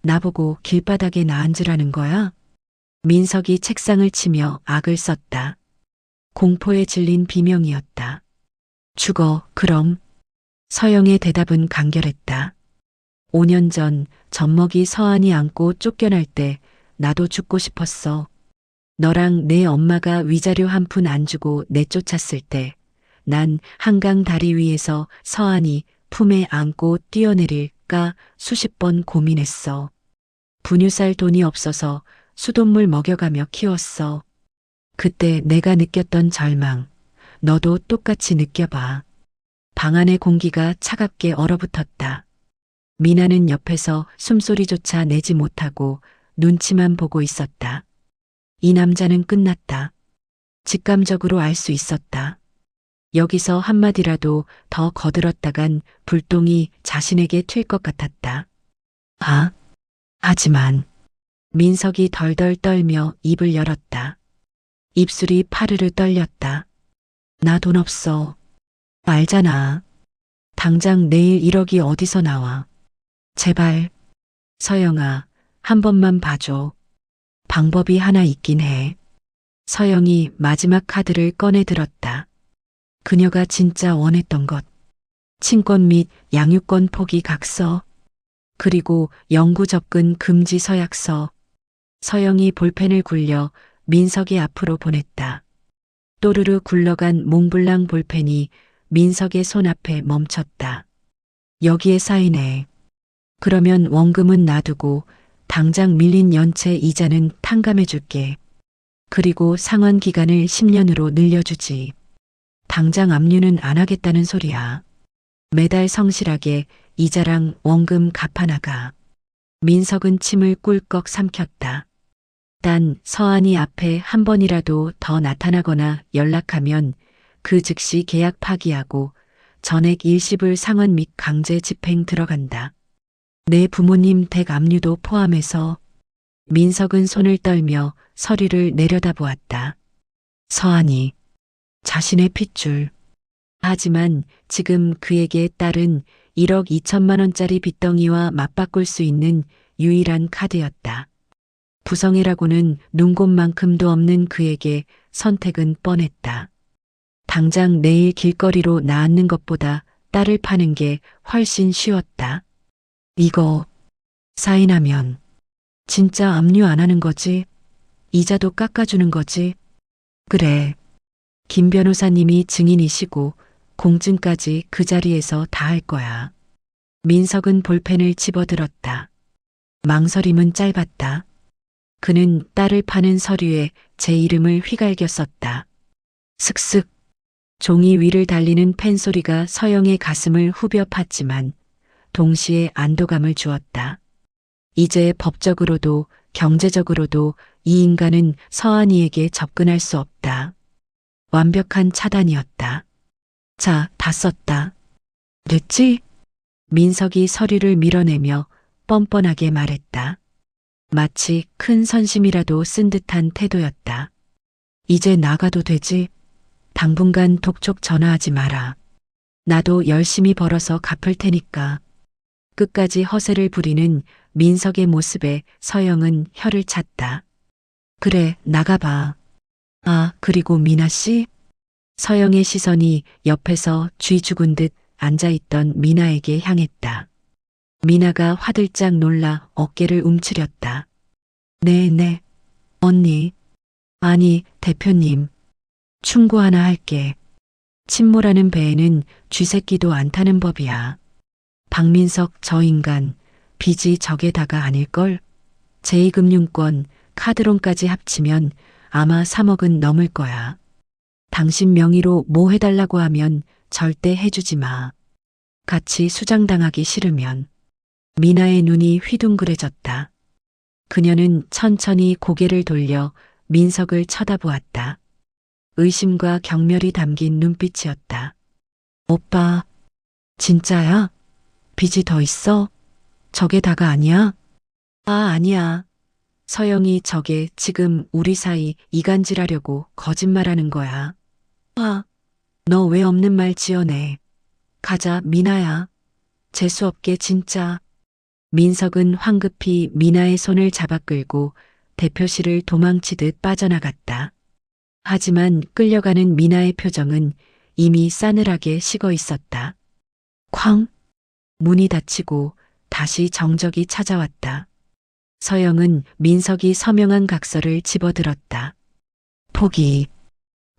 나보고 길바닥에 나앉으라는 거야? 민석이 책상을 치며 악을 썼다. 공포에 질린 비명이었다. 죽어, 그럼. 서영의 대답은 간결했다. 5년 전 젖먹이 서한이 안고 쫓겨날 때 나도 죽고 싶었어. 너랑 내 엄마가 위자료 한 푼 안 주고 내쫓았을 때 난 한강 다리 위에서 서한이 품에 안고 뛰어내릴까 수십 번 고민했어. 분유 살 돈이 없어서 수돗물 먹여가며 키웠어. 그때 내가 느꼈던 절망, 너도 똑같이 느껴봐. 방 안의 공기가 차갑게 얼어붙었다. 미나는 옆에서 숨소리조차 내지 못하고 눈치만 보고 있었다. 이 남자는 끝났다. 직감적으로 알 수 있었다. 여기서 한마디라도 더 거들었다간 불똥이 자신에게 튈 것 같았다. 아, 하지만 민석이 덜덜 떨며 입을 열었다. 입술이 파르르 떨렸다. 나 돈 없어. 알잖아. 당장 내일 1억이 어디서 나와. 제발. 서영아, 한 번만 봐줘. 방법이 하나 있긴 해. 서영이 마지막 카드를 꺼내 들었다. 그녀가 진짜 원했던 것. 친권 및 양육권 포기 각서. 그리고 영구 접근 금지 서약서. 서영이 볼펜을 굴려 민석이 앞으로 보냈다. 또르르 굴러간 몽블랑 볼펜이 민석의 손 앞에 멈췄다. 여기에 사인해. 그러면 원금은 놔두고 당장 밀린 연체 이자는 탕감해 줄게. 그리고 상환 기간을 10년으로 늘려주지. 당장 압류는 안 하겠다는 소리야. 매달 성실하게 이자랑 원금 갚아나가. 민석은 침을 꿀꺽 삼켰다. 단 서한이 앞에 한 번이라도 더 나타나거나 연락하면 그 즉시 계약 파기하고 전액 일시불 상환 및 강제 집행 들어간다. 내 부모님 댁 압류도 포함해서. 민석은 손을 떨며 서류를 내려다보았다. 서한이 자신의 핏줄. 하지만 지금 그에게 딸은 1억 2천만 원짜리 빚덩이와 맞바꿀 수 있는 유일한 카드였다. 부성애라고는 눈곱만큼도 없는 그에게 선택은 뻔했다. 당장 내일 길거리로 나앉는 것보다 딸을 파는 게 훨씬 쉬웠다. 이거 사인하면 진짜 압류 안 하는 거지? 이자도 깎아주는 거지? 그래. 김 변호사님이 증인이시고 공증까지 그 자리에서 다 할 거야. 민석은 볼펜을 집어들었다. 망설임은 짧았다. 그는 딸을 파는 서류에 제 이름을 휘갈겨 썼다. 슥슥. 종이 위를 달리는 펜 소리가 서영의 가슴을 후벼 팠지만 동시에 안도감을 주었다. 이제 법적으로도 경제적으로도 이 인간은 서한이에게 접근할 수 없다. 완벽한 차단이었다. 자, 다 썼다. 됐지? 민석이 서류를 밀어내며 뻔뻔하게 말했다. 마치 큰 선심이라도 쓴 듯한 태도였다. 이제 나가도 되지? 당분간 독촉 전화하지 마라. 나도 열심히 벌어서 갚을 테니까. 끝까지 허세를 부리는 민석의 모습에 서영은 혀를 찼다. 그래, 나가봐. 아, 그리고 미나 씨? 서영의 시선이 옆에서 쥐 죽은 듯 앉아있던 미나에게 향했다. 미나가 화들짝 놀라 어깨를 움츠렸다. 네, 언니. 아니, 대표님. 충고 하나 할게. 침몰하는 배에는 쥐새끼도 안 타는 법이야. 박민석 저 인간 빚이 적에다가 아닐걸? 제2금융권 카드론까지 합치면 아마 3억은 넘을 거야. 당신 명의로 뭐 해달라고 하면 절대 해주지 마. 같이 수장당하기 싫으면. 미나의 눈이 휘둥그레졌다. 그녀는 천천히 고개를 돌려 민석을 쳐다보았다. 의심과 경멸이 담긴 눈빛이었다. 오빠, 진짜야? 빚이 더 있어? 저게 다가 아니야? 아, 아니야. 서영이 저게 지금 우리 사이 이간질하려고 거짓말하는 거야. 아, 너 왜 없는 말 지어내. 가자, 미나야. 재수없게 진짜. 민석은 황급히 미나의 손을 잡아 끌고 대표실을 도망치듯 빠져나갔다. 하지만 끌려가는 미나의 표정은 이미 싸늘하게 식어 있었다. 쾅! 문이 닫히고 다시 정적이 찾아왔다. 서영은 민석이 서명한 각서를 집어들었다. 포기.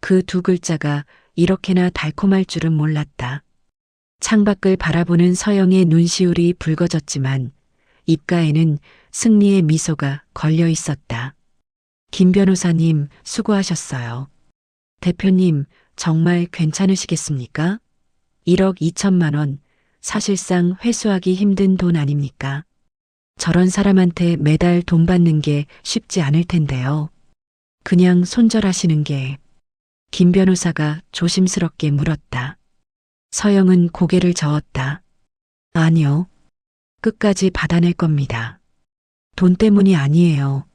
그 두 글자가 이렇게나 달콤할 줄은 몰랐다. 창밖을 바라보는 서영의 눈시울이 붉어졌지만 입가에는 승리의 미소가 걸려 있었다. 김 변호사님, 수고하셨어요. 대표님, 정말 괜찮으시겠습니까? 1억 2천만 원, 사실상 회수하기 힘든 돈 아닙니까? 저런 사람한테 매달 돈 받는 게 쉽지 않을 텐데요. 그냥 손절하시는 게. 김 변호사가 조심스럽게 물었다. 서영은 고개를 저었다. 아니요. 끝까지 받아낼 겁니다. 돈 때문이 아니에요.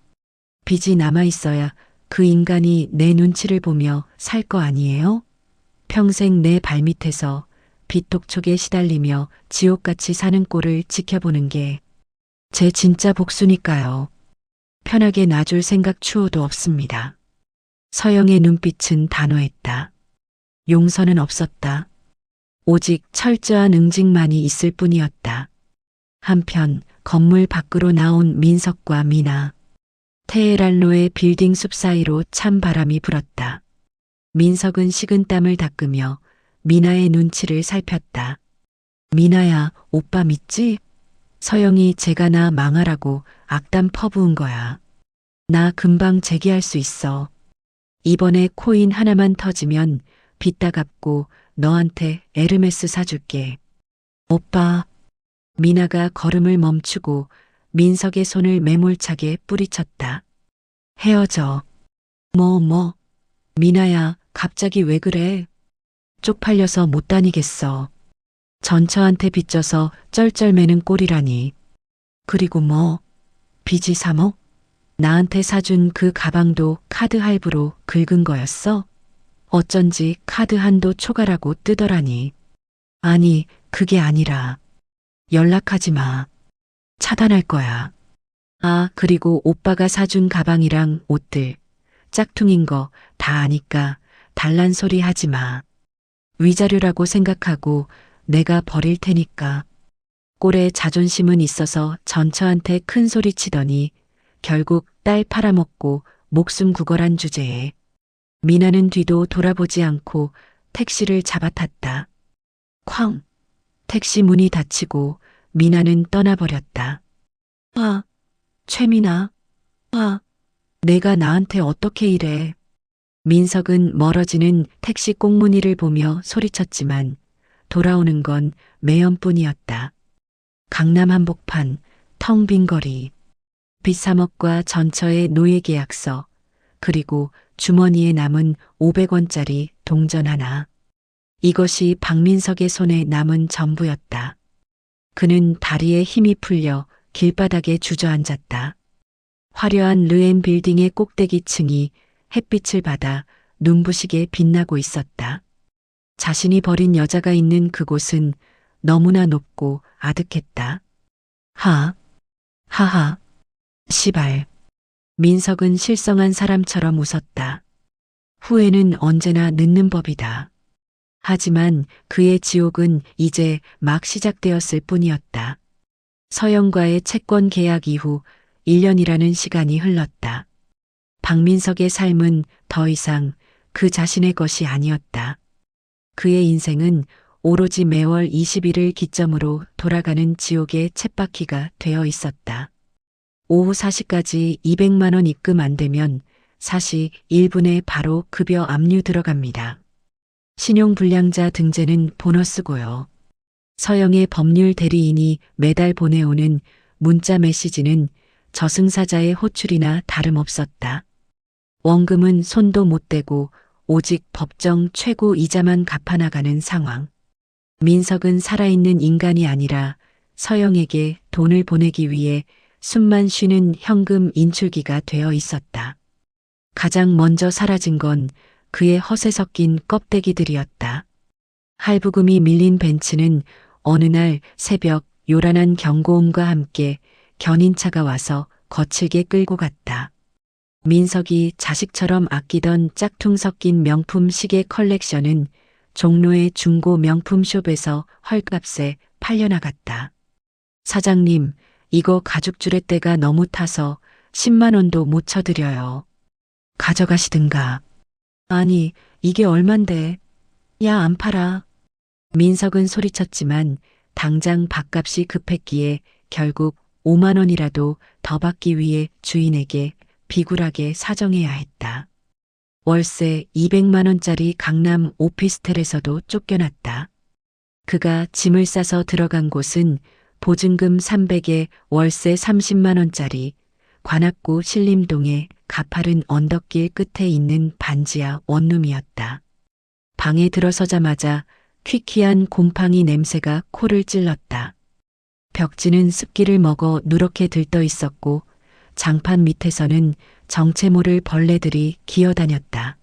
빚이 남아있어야 그 인간이 내 눈치를 보며 살 거 아니에요? 평생 내 발밑에서 빚독촉에 시달리며 지옥같이 사는 꼴을 지켜보는 게 제 진짜 복수니까요. 편하게 놔줄 생각 추호도 없습니다. 서영의 눈빛은 단호했다. 용서는 없었다. 오직 철저한 응징만이 있을 뿐이었다. 한편 건물 밖으로 나온 민석과 미나. 테헤란로의 빌딩 숲 사이로 찬 바람이 불었다. 민석은 식은땀을 닦으며 미나의 눈치를 살폈다. 미나야, 오빠 믿지? 서영이 제가 나 망하라고 악담 퍼부은 거야. 나 금방 재기할 수 있어. 이번에 코인 하나만 터지면 빚 다 갚고 너한테 에르메스 사줄게. 오빠. 미나가 걸음을 멈추고 민석의 손을 매몰차게 뿌리쳤다. 헤어져. 뭐. 미나야, 갑자기 왜 그래? 쪽팔려서 못 다니겠어. 전처한테 빚져서 쩔쩔매는 꼴이라니. 그리고 뭐? 빚이 3억? 나한테 사준 그 가방도 카드 할부로 긁은 거였어? 어쩐지 카드 한도 초과라고 뜨더라니. 아니, 그게 아니라. 연락하지 마. 차단할 거야. 아, 그리고 오빠가 사준 가방이랑 옷들, 짝퉁인 거 다 아니까 달란 소리 하지 마. 위자료라고 생각하고 내가 버릴 테니까. 꼴에 자존심은 있어서 전처한테 큰 소리 치더니 결국 딸 팔아먹고 목숨 구걸한 주제에 미나는 뒤도 돌아보지 않고 택시를 잡아탔다. 쾅! 택시 문이 닫히고 미나는 떠나버렸다. 아, 최미나. 아, 내가 나한테 어떻게 이래. 민석은 멀어지는 택시 꽁무니를 보며 소리쳤지만 돌아오는 건 매연뿐이었다. 강남 한복판, 텅 빈 거리, 빚 3억과 전처의 노예계약서, 그리고 주머니에 남은 500원짜리 동전 하나. 이것이 박민석의 손에 남은 전부였다. 그는 다리에 힘이 풀려 길바닥에 주저앉았다. 화려한 르엔 빌딩의 꼭대기층이 햇빛을 받아 눈부시게 빛나고 있었다. 자신이 버린 여자가 있는 그곳은 너무나 높고 아득했다. 하하, 시발. 민석은 실성한 사람처럼 웃었다. 후회는 언제나 늦는 법이다. 하지만 그의 지옥은 이제 막 시작되었을 뿐이었다. 서영과의 채권 계약 이후 1년이라는 시간이 흘렀다. 박민석의 삶은 더 이상 그 자신의 것이 아니었다. 그의 인생은 오로지 매월 20일을 기점으로 돌아가는 지옥의 쳇바퀴가 되어 있었다. 오후 4시까지 200만 원 입금 안 되면 4시 1분에 바로 급여 압류 들어갑니다. 신용불량자 등재는 보너스고요. 서영의 법률 대리인이 매달 보내오는 문자 메시지는 저승사자의 호출이나 다름없었다. 원금은 손도 못 대고 오직 법정 최고 이자만 갚아나가는 상황. 민석은 살아있는 인간이 아니라 서영에게 돈을 보내기 위해 숨만 쉬는 현금 인출기가 되어 있었다. 가장 먼저 사라진 건 그의 허세 섞인 껍데기들이었다. 할부금이 밀린 벤츠는 어느 날 새벽 요란한 경고음과 함께 견인차가 와서 거칠게 끌고 갔다. 민석이 자식처럼 아끼던 짝퉁 섞인 명품 시계 컬렉션은 종로의 중고 명품숍에서 헐값에 팔려나갔다. 사장님, 이거 가죽 주렛대가 너무 타서 10만 원도 못 쳐드려요. 가져가시든가. 아니, 이게 얼만데. 야, 안 팔아. 민석은 소리쳤지만 당장 밥값이 급했기에 결국 5만 원이라도 더 받기 위해 주인에게 비굴하게 사정해야 했다. 월세 200만 원짜리 강남 오피스텔에서도 쫓겨났다. 그가 짐을 싸서 들어간 곳은 보증금 300에 월세 30만 원짜리 관악구 신림동의 가파른 언덕길 끝에 있는 반지하 원룸이었다. 방에 들어서자마자 퀴퀴한 곰팡이 냄새가 코를 찔렀다. 벽지는 습기를 먹어 누렇게 들떠 있었고 장판 밑에서는 정체 모를 벌레들이 기어다녔다.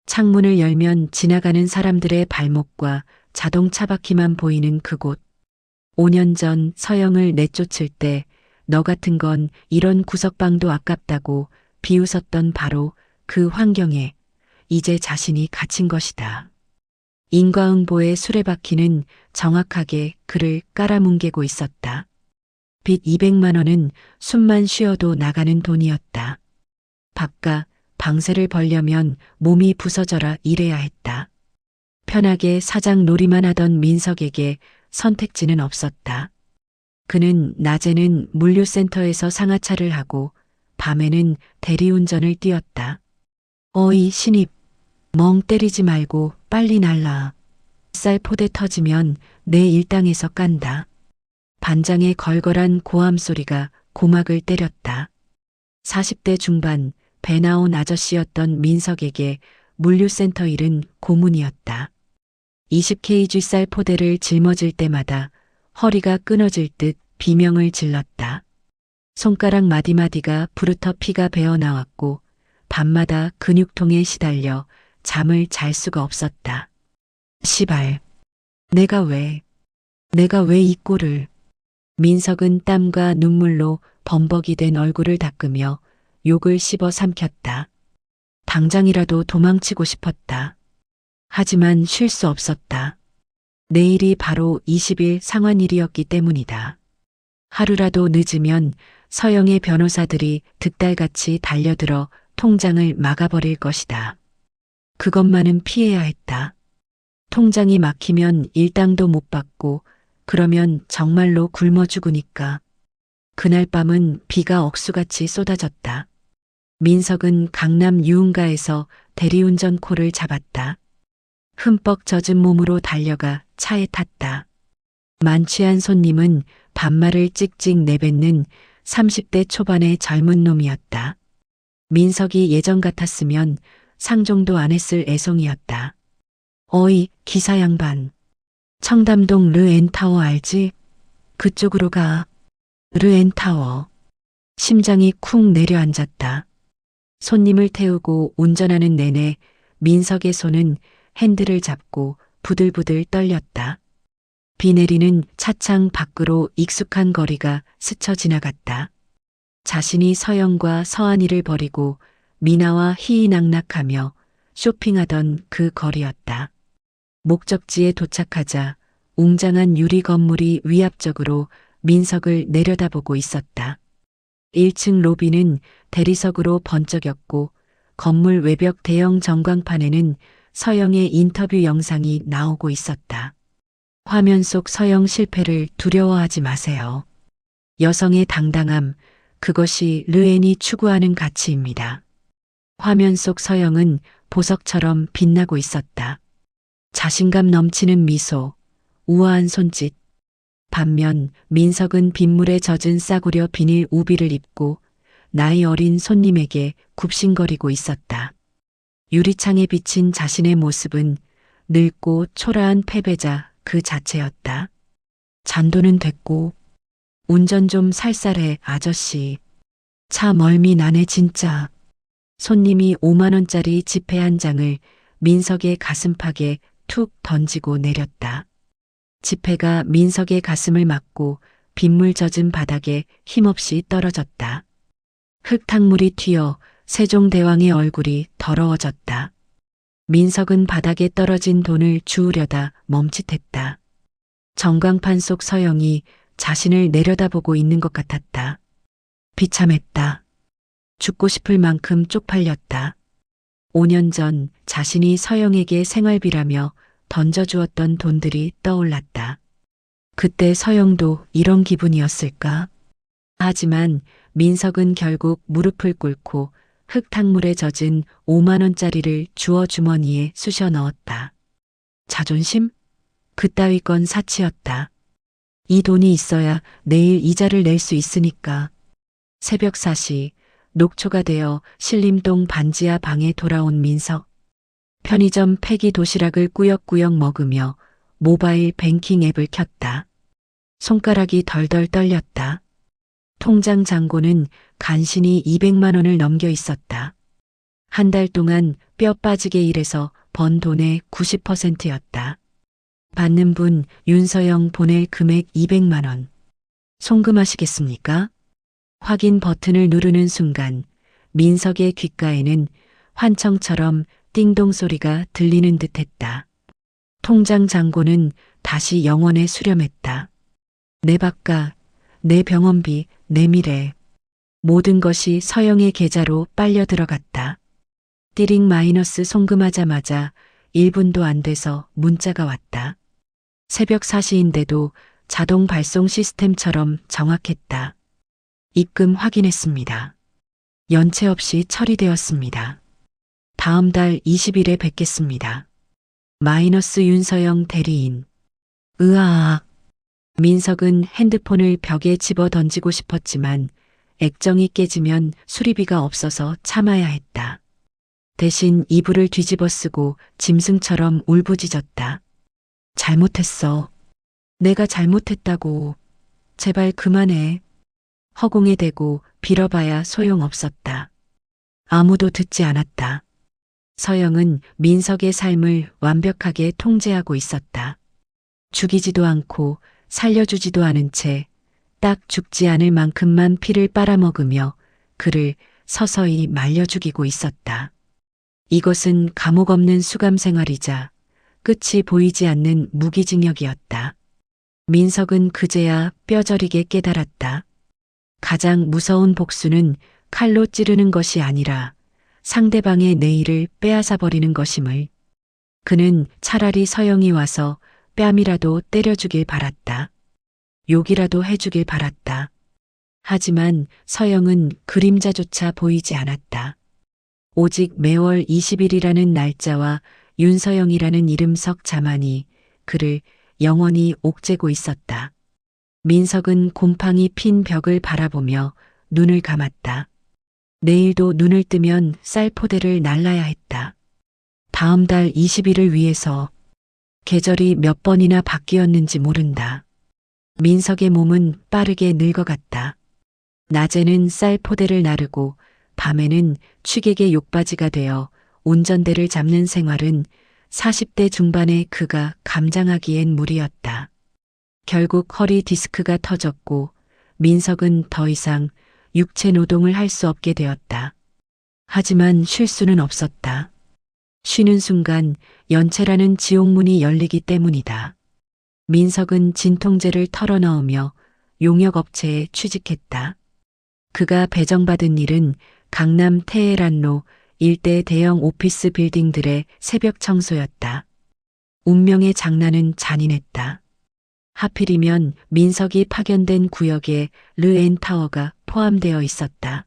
창문을 열면 지나가는 사람들의 발목과 자동차 바퀴만 보이는 그곳. 5년 전 서영을 내쫓을 때 너 같은 건 이런 구석방도 아깝다고 비웃었던 바로 그 환경에 이제 자신이 갇힌 것이다. 인과응보의 수레바퀴는 정확하게 그를 깔아뭉개고 있었다. 빚 200만 원은 숨만 쉬어도 나가는 돈이었다. 밥과 방세를 벌려면 몸이 부서져라 일해야 했다. 편하게 사장 놀이만 하던 민석에게 선택지는 없었다. 그는 낮에는 물류센터에서 상하차를 하고 밤에는 대리운전을 뛰었다. 어이 신입, 멍 때리지 말고 빨리 날라. 쌀 포대 터지면 내 일당에서 깐다. 반장의 걸걸한 고함 소리가 고막을 때렸다. 40대 중반 배 나온 아저씨였던 민석에게 물류센터 일은 고문이었다. 20kg 쌀 포대를 짊어질 때마다 허리가 끊어질 듯 비명을 질렀다. 손가락 마디마디가 부르터 피가 배어 나왔고 밤마다 근육통에 시달려 잠을 잘 수가 없었다. 시발. 내가 왜 이 꼴을. 민석은 땀과 눈물로 범벅이 된 얼굴을 닦으며 욕을 씹어 삼켰다. 당장이라도 도망치고 싶었다. 하지만 쉴 수 없었다. 내일이 바로 20일 상환일이었기 때문이다. 하루라도 늦으면 서영의 변호사들이 득달같이 달려들어 통장을 막아버릴 것이다. 그것만은 피해야 했다. 통장이 막히면 일당도 못 받고 그러면 정말로 굶어 죽으니까. 그날 밤은 비가 억수같이 쏟아졌다. 민석은 강남 유흥가에서 대리운전 콜을 잡았다. 흠뻑 젖은 몸으로 달려가 차에 탔다. 만취한 손님은 반말을 찍찍 내뱉는 30대 초반의 젊은 놈이었다. 민석이 예전 같았으면 상종도 안 했을 애송이었다. 어이, 기사 양반. 청담동 르엔타워 알지? 그쪽으로 가. 르엔타워. 심장이 쿵 내려앉았다. 손님을 태우고 운전하는 내내 민석의 손은 핸들을 잡고 부들부들 떨렸다. 비 내리는 차창 밖으로 익숙한 거리가 스쳐 지나갔다. 자신이 서영과 서한이를 버리고 미나와 희희낙낙하며 쇼핑하던 그 거리였다. 목적지에 도착하자 웅장한 유리 건물이 위압적으로 민석을 내려다보고 있었다. 1층 로비는 대리석으로 번쩍였고 건물 외벽 대형 전광판에는 서영의 인터뷰 영상이 나오고 있었다. 화면 속 서영 실패를 두려워하지 마세요. 여성의 당당함, 그것이 르엔이 추구하는 가치입니다. 화면 속 서영은 보석처럼 빛나고 있었다. 자신감 넘치는 미소, 우아한 손짓. 반면 민석은 빗물에 젖은 싸구려 비닐 우비를 입고 나이 어린 손님에게 굽신거리고 있었다. 유리창에 비친 자신의 모습은 늙고 초라한 패배자 그 자체였다. 잔돈은 됐고 운전 좀 살살해 아저씨. 차 멀미 나네 진짜. 손님이 5만 원짜리 지폐 한 장을 민석의 가슴팍에 툭 던지고 내렸다. 지폐가 민석의 가슴을 맞고 빗물 젖은 바닥에 힘없이 떨어졌다. 흙탕물이 튀어 세종대왕의 얼굴이 더러워졌다. 민석은 바닥에 떨어진 돈을 주우려다 멈칫했다. 전광판 속 서영이 자신을 내려다보고 있는 것 같았다. 비참했다. 죽고 싶을 만큼 쪽팔렸다. 5년 전 자신이 서영에게 생활비라며 던져주었던 돈들이 떠올랐다. 그때 서영도 이런 기분이었을까? 하지만 민석은 결국 무릎을 꿇고 흙탕물에 젖은 5만 원짜리를 주워 주머니에 쑤셔 넣었다. 자존심? 그따위 건 사치였다. 이 돈이 있어야 내일 이자를 낼 수 있으니까. 새벽 4시 녹초가 되어 신림동 반지하 방에 돌아온 민석. 편의점 폐기 도시락을 꾸역꾸역 먹으며 모바일 뱅킹 앱을 켰다. 손가락이 덜덜 떨렸다. 통장 잔고는 간신히 200만 원을 넘겨 있었다. 한 달 동안 뼈 빠지게 일해서 번 돈의 90%였다. 받는 분 윤서영 보낼 금액 200만 원. 송금하시겠습니까? 확인 버튼을 누르는 순간 민석의 귓가에는 환청처럼 띵동 소리가 들리는 듯했다. 통장 잔고는 다시 영원에 수렴했다. 내 밥값, 내 병원비, 내 미래. 모든 것이 서영의 계좌로 빨려 들어갔다. 띠링 마이너스 송금하자마자 1분도 안 돼서 문자가 왔다. 새벽 4시인데도 자동 발송 시스템처럼 정확했다. 입금 확인했습니다. 연체 없이 처리되었습니다. 다음 달 20일에 뵙겠습니다. 마이너스 윤서영 대리인. 으아악. 민석은 핸드폰을 벽에 집어 던지고 싶었지만 액정이 깨지면 수리비가 없어서 참아야 했다. 대신 이불을 뒤집어 쓰고 짐승처럼 울부짖었다. 잘못했어. 내가 잘못했다고. 제발 그만해. 허공에 대고 빌어봐야 소용없었다. 아무도 듣지 않았다. 서영은 민석의 삶을 완벽하게 통제하고 있었다. 죽이지도 않고 살려주지도 않은 채 딱 죽지 않을 만큼만 피를 빨아먹으며 그를 서서히 말려 죽이고 있었다. 이것은 감옥 없는 수감 생활이자 끝이 보이지 않는 무기징역이었다. 민석은 그제야 뼈저리게 깨달았다. 가장 무서운 복수는 칼로 찌르는 것이 아니라 상대방의 내일을 빼앗아버리는 것임을. 그는 차라리 서영이 와서 뺨이라도 때려주길 바랐다. 욕이라도 해주길 바랐다. 하지만 서영은 그림자조차 보이지 않았다. 오직 매월 20일이라는 날짜와 윤서영이라는 이름 석 자만이 그를 영원히 옥죄고 있었다. 민석은 곰팡이 핀 벽을 바라보며 눈을 감았다. 내일도 눈을 뜨면 쌀포대를 날라야 했다. 다음 달 20일을 위해서. 계절이 몇 번이나 바뀌었는지 모른다. 민석의 몸은 빠르게 늙어갔다. 낮에는 쌀포대를 나르고 밤에는 취객의 욕바지가 되어 운전대를 잡는 생활은 40대 중반의 그가 감당하기엔 무리였다. 결국 허리 디스크가 터졌고 민석은 더 이상 육체 노동을 할 수 없게 되었다. 하지만 쉴 수는 없었다. 쉬는 순간 연체라는 지옥문이 열리기 때문이다. 민석은 진통제를 털어넣으며 용역업체에 취직했다. 그가 배정받은 일은 강남 테헤란로 일대 대형 오피스 빌딩들의 새벽 청소였다. 운명의 장난은 잔인했다. 하필이면 민석이 파견된 구역에 르엔타워가 포함되어 있었다.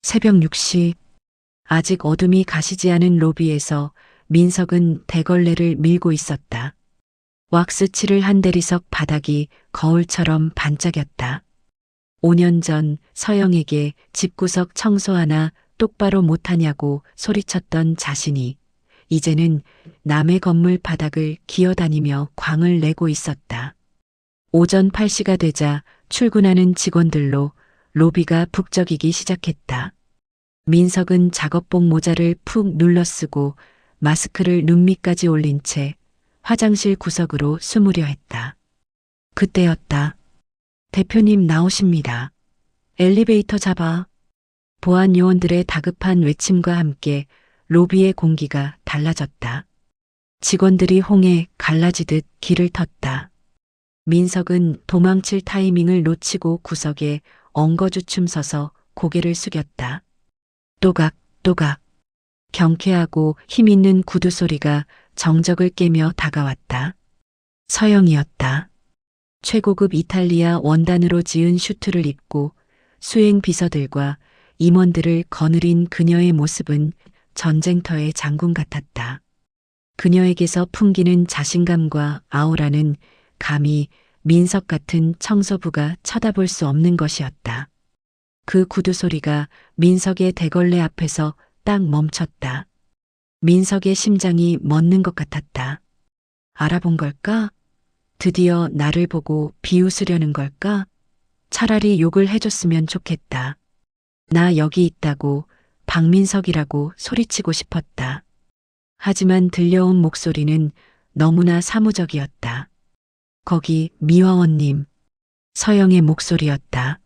새벽 6시. 아직 어둠이 가시지 않은 로비에서 민석은 대걸레를 밀고 있었다. 왁스칠을 한 대리석 바닥이 거울처럼 반짝였다. 5년 전 서영에게 집구석 청소 하나 똑바로 못하냐고 소리쳤던 자신이 이제는 남의 건물 바닥을 기어다니며 광을 내고 있었다. 오전 8시가 되자 출근하는 직원들로 로비가 북적이기 시작했다. 민석은 작업복 모자를 푹 눌러쓰고 마스크를 눈 밑까지 올린 채 화장실 구석으로 숨으려 했다. 그때였다. 대표님 나오십니다. 엘리베이터 잡아. 보안 요원들의 다급한 외침과 함께 로비의 공기가 달라졌다. 직원들이 홍해 갈라지듯 길을 텄다. 민석은 도망칠 타이밍을 놓치고 구석에 엉거주춤 서서 고개를 숙였다. 또각또각. 경쾌하고 힘있는 구두 소리가 정적을 깨며 다가왔다. 서영이었다. 최고급 이탈리아 원단으로 지은 슈트를 입고 수행 비서들과 임원들을 거느린 그녀의 모습은 전쟁터의 장군 같았다. 그녀에게서 풍기는 자신감과 아우라는 감히 민석 같은 청소부가 쳐다볼 수 없는 것이었다. 그 구두 소리가 민석의 대걸레 앞에서 딱 멈췄다. 민석의 심장이 멎는 것 같았다. 알아본 걸까? 드디어 나를 보고 비웃으려는 걸까? 차라리 욕을 해줬으면 좋겠다. 나 여기 있다고 박민석이라고 소리치고 싶었다. 하지만 들려온 목소리는 너무나 사무적이었다. 거기 미화원님. 서영의 목소리였다.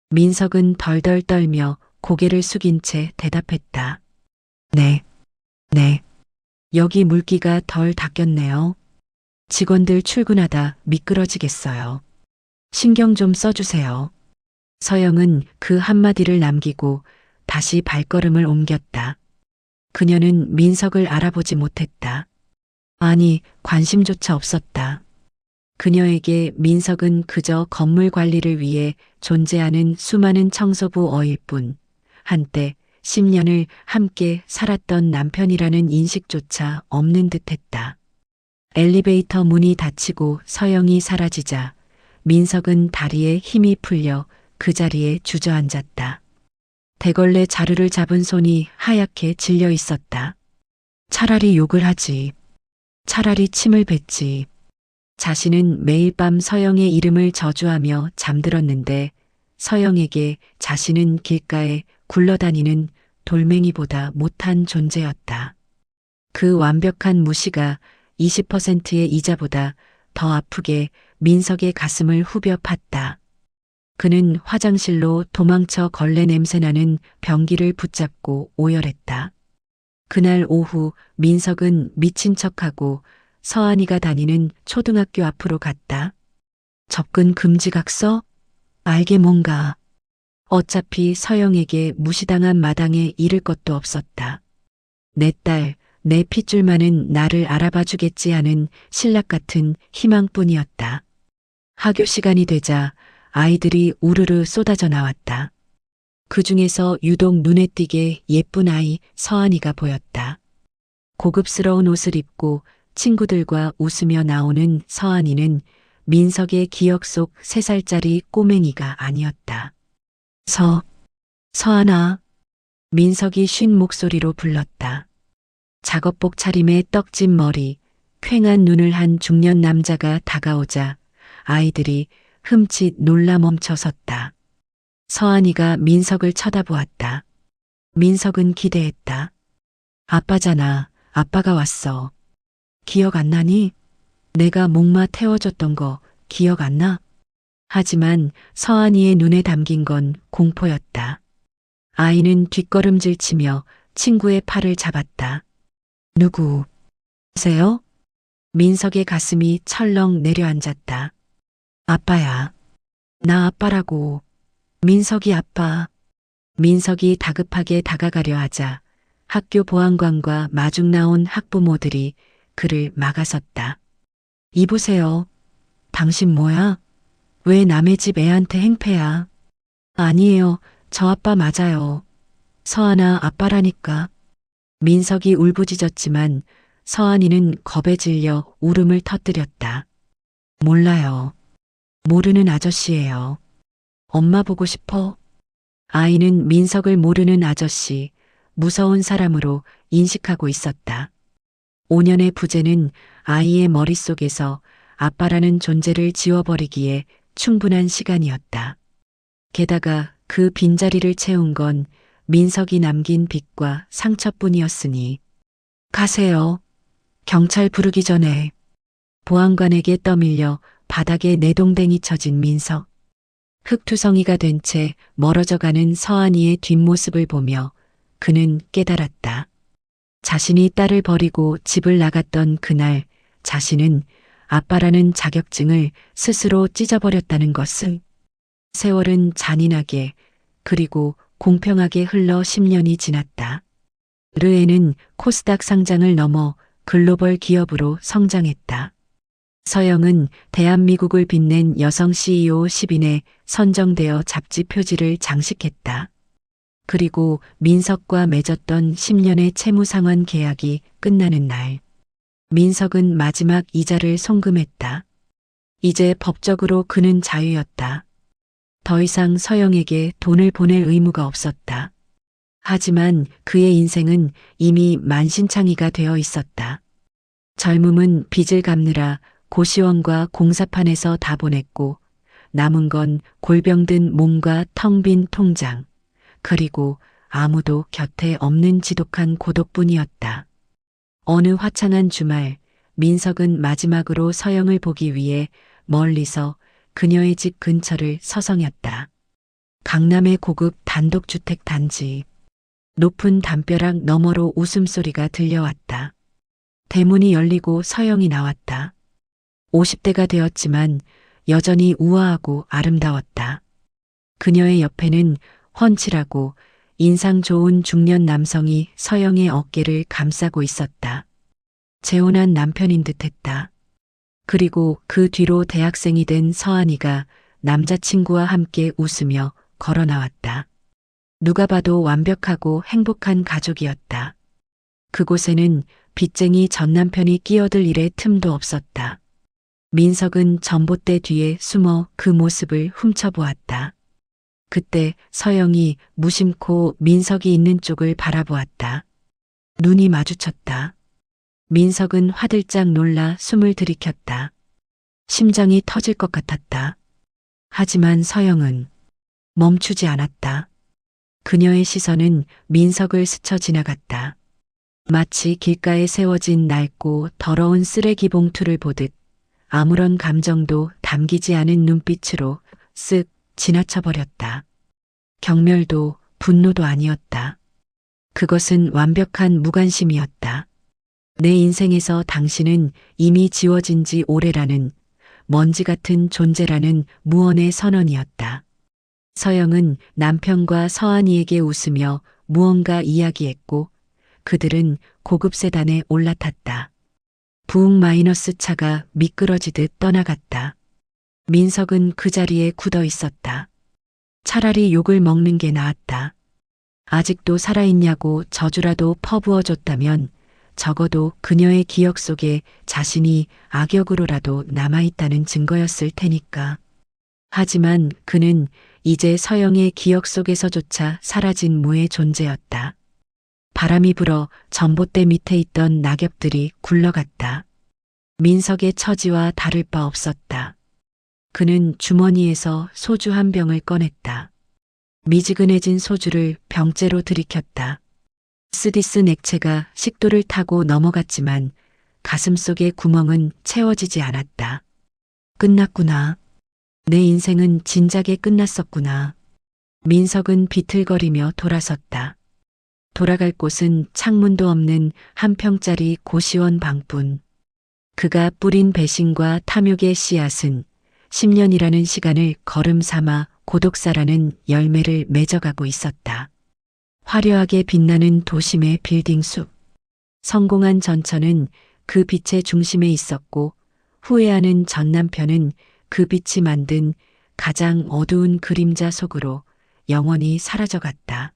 민석은 덜덜 떨며 고개를 숙인 채 대답했다. 네, 네. 여기 물기가 덜 닦였네요. 직원들 출근하다 미끄러지겠어요. 신경 좀 써주세요. 서영은 그 한마디를 남기고 다시 발걸음을 옮겼다. 그녀는 민석을 알아보지 못했다. 아니, 관심조차 없었다. 그녀에게 민석은 그저 건물 관리를 위해 존재하는 수많은 청소부 어일 뿐, 한때 10년을 함께 살았던 남편이라는 인식조차 없는 듯했다. 엘리베이터 문이 닫히고 서영이 사라지자 민석은 다리에 힘이 풀려 그 자리에 주저앉았다. 대걸레 자루를 잡은 손이 하얗게 질려 있었다. 차라리 욕을 하지. 차라리 침을 뱉지. 자신은 매일 밤 서영의 이름을 저주하며 잠들었는데 서영에게 자신은 길가에 굴러다니는 돌멩이보다 못한 존재였다. 그 완벽한 무시가 20%의 이자보다 더 아프게 민석의 가슴을 후벼 팠다. 그는 화장실로 도망쳐 걸레 냄새나는 변기를 붙잡고 오열했다. 그날 오후 민석은 미친 척하고 서한이가 다니는 초등학교 앞으로 갔다. 접근 금지 각서? 알게 뭔가. 어차피 서영에게 무시당한 마당에 잃을 것도 없었다. 내 딸, 내 핏줄만은 나를 알아봐 주겠지 하는 신락 같은 희망뿐이었다. 학교 시간이 되자 아이들이 우르르 쏟아져 나왔다. 그 중에서 유독 눈에 띄게 예쁜 아이 서한이가 보였다. 고급스러운 옷을 입고 친구들과 웃으며 나오는 서한이는 민석의 기억 속 3살짜리 꼬맹이가 아니었다. 서한아. 민석이 쉰 목소리로 불렀다. 작업복 차림에 떡진 머리, 퀭한 눈을 한 중년 남자가 다가오자 아이들이 흠칫 놀라 멈춰 섰다. 서한이가 민석을 쳐다보았다. 민석은 기대했다. 아빠잖아. 아빠가 왔어. 기억 안 나니? 내가 목마 태워줬던 거 기억 안 나? 하지만 서한이의 눈에 담긴 건 공포였다. 아이는 뒷걸음질 치며 친구의 팔을 잡았다. 누구세요? 민석의 가슴이 철렁 내려앉았다. 아빠야. 나 아빠라고. 민석이 아빠. 민석이 다급하게 다가가려 하자 학교 보안관과 마중 나온 학부모들이 그를 막아섰다. 이보세요. 당신 뭐야? 왜 남의 집 애한테 행패야? 아니에요. 저 아빠 맞아요. 서한아 아빠라니까. 민석이 울부짖었지만 서한이는 겁에 질려 울음을 터뜨렸다. 몰라요. 모르는 아저씨예요. 엄마 보고 싶어? 아이는 민석을 모르는 아저씨, 무서운 사람으로 인식하고 있었다. 5년의 부재는 아이의 머릿속에서 아빠라는 존재를 지워버리기에 충분한 시간이었다. 게다가 그 빈자리를 채운 건 민석이 남긴 빚과 상처뿐이었으니. 가세요. 경찰 부르기 전에. 보안관에게 떠밀려 바닥에 내동댕이 쳐진 민석. 흙투성이가 된 채 멀어져가는 서한이의 뒷모습을 보며 그는 깨달았다. 자신이 딸을 버리고 집을 나갔던 그날 자신은 아빠라는 자격증을 스스로 찢어버렸다는 것을. 세월은 잔인하게 그리고 공평하게 흘러 10년이 지났다. 르에는 코스닥 상장을 넘어 글로벌 기업으로 성장했다. 서영은 대한민국을 빛낸 여성 CEO 10인에 선정되어 잡지 표지를 장식했다. 그리고 민석과 맺었던 10년의 채무상환 계약이 끝나는 날, 민석은 마지막 이자를 송금했다. 이제 법적으로 그는 자유였다. 더 이상 서영에게 돈을 보낼 의무가 없었다. 하지만 그의 인생은 이미 만신창이가 되어 있었다. 젊음은 빚을 갚느라 고시원과 공사판에서 다 보냈고 남은 건 골병든 몸과 텅 빈 통장, 그리고 아무도 곁에 없는 지독한 고독뿐이었다. 어느 화창한 주말, 민석은 마지막으로 서영을 보기 위해 멀리서 그녀의 집 근처를 서성였다. 강남의 고급 단독주택 단지. 높은 담벼락 너머로 웃음소리가 들려왔다. 대문이 열리고 서영이 나왔다. 50대가 되었지만 여전히 우아하고 아름다웠다. 그녀의 옆에는 훤칠하고 인상 좋은 중년 남성이 서영의 어깨를 감싸고 있었다. 재혼한 남편인 듯했다. 그리고 그 뒤로 대학생이 된 서한이가 남자친구와 함께 웃으며 걸어 나왔다. 누가 봐도 완벽하고 행복한 가족이었다. 그곳에는 빚쟁이 전 남편이 끼어들 일에 틈도 없었다. 민석은 전봇대 뒤에 숨어 그 모습을 훔쳐보았다. 그때 서영이 무심코 민석이 있는 쪽을 바라보았다. 눈이 마주쳤다. 민석은 화들짝 놀라 숨을 들이켰다. 심장이 터질 것 같았다. 하지만 서영은 멈추지 않았다. 그녀의 시선은 민석을 스쳐 지나갔다. 마치 길가에 세워진 낡고 더러운 쓰레기 봉투를 보듯 아무런 감정도 담기지 않은 눈빛으로 쓱 지나쳐버렸다. 경멸도 분노도 아니었다. 그것은 완벽한 무관심이었다. 내 인생에서 당신은 이미 지워진 지 오래라는 먼지 같은 존재라는 무언의 선언이었다. 서영은 남편과 서한이에게 웃으며 무언가 이야기했고 그들은 고급 세단에 올라탔다. 부흥 마이너스 차가 미끄러지듯 떠나갔다. 민석은 그 자리에 굳어 있었다. 차라리 욕을 먹는 게 나았다. 아직도 살아있냐고 저주라도 퍼부어줬다면 적어도 그녀의 기억 속에 자신이 악역으로라도 남아있다는 증거였을 테니까. 하지만 그는 이제 서영의 기억 속에서조차 사라진 무의 존재였다. 바람이 불어 전봇대 밑에 있던 낙엽들이 굴러갔다. 민석의 처지와 다를 바 없었다. 그는 주머니에서 소주 한 병을 꺼냈다. 미지근해진 소주를 병째로 들이켰다. 스디스 액체가 식도를 타고 넘어갔지만 가슴속의 구멍은 채워지지 않았다. 끝났구나. 내 인생은 진작에 끝났었구나. 민석은 비틀거리며 돌아섰다. 돌아갈 곳은 창문도 없는 한 평짜리 고시원 방뿐. 그가 뿌린 배신과 탐욕의 씨앗은 10년이라는 시간을 걸음 삼아 고독사라는 열매를 맺어가고 있었다. 화려하게 빛나는 도심의 빌딩 숲. 성공한 전처는 그 빛의 중심에 있었고 후회하는 전 남편은 그 빛이 만든 가장 어두운 그림자 속으로 영원히 사라져갔다.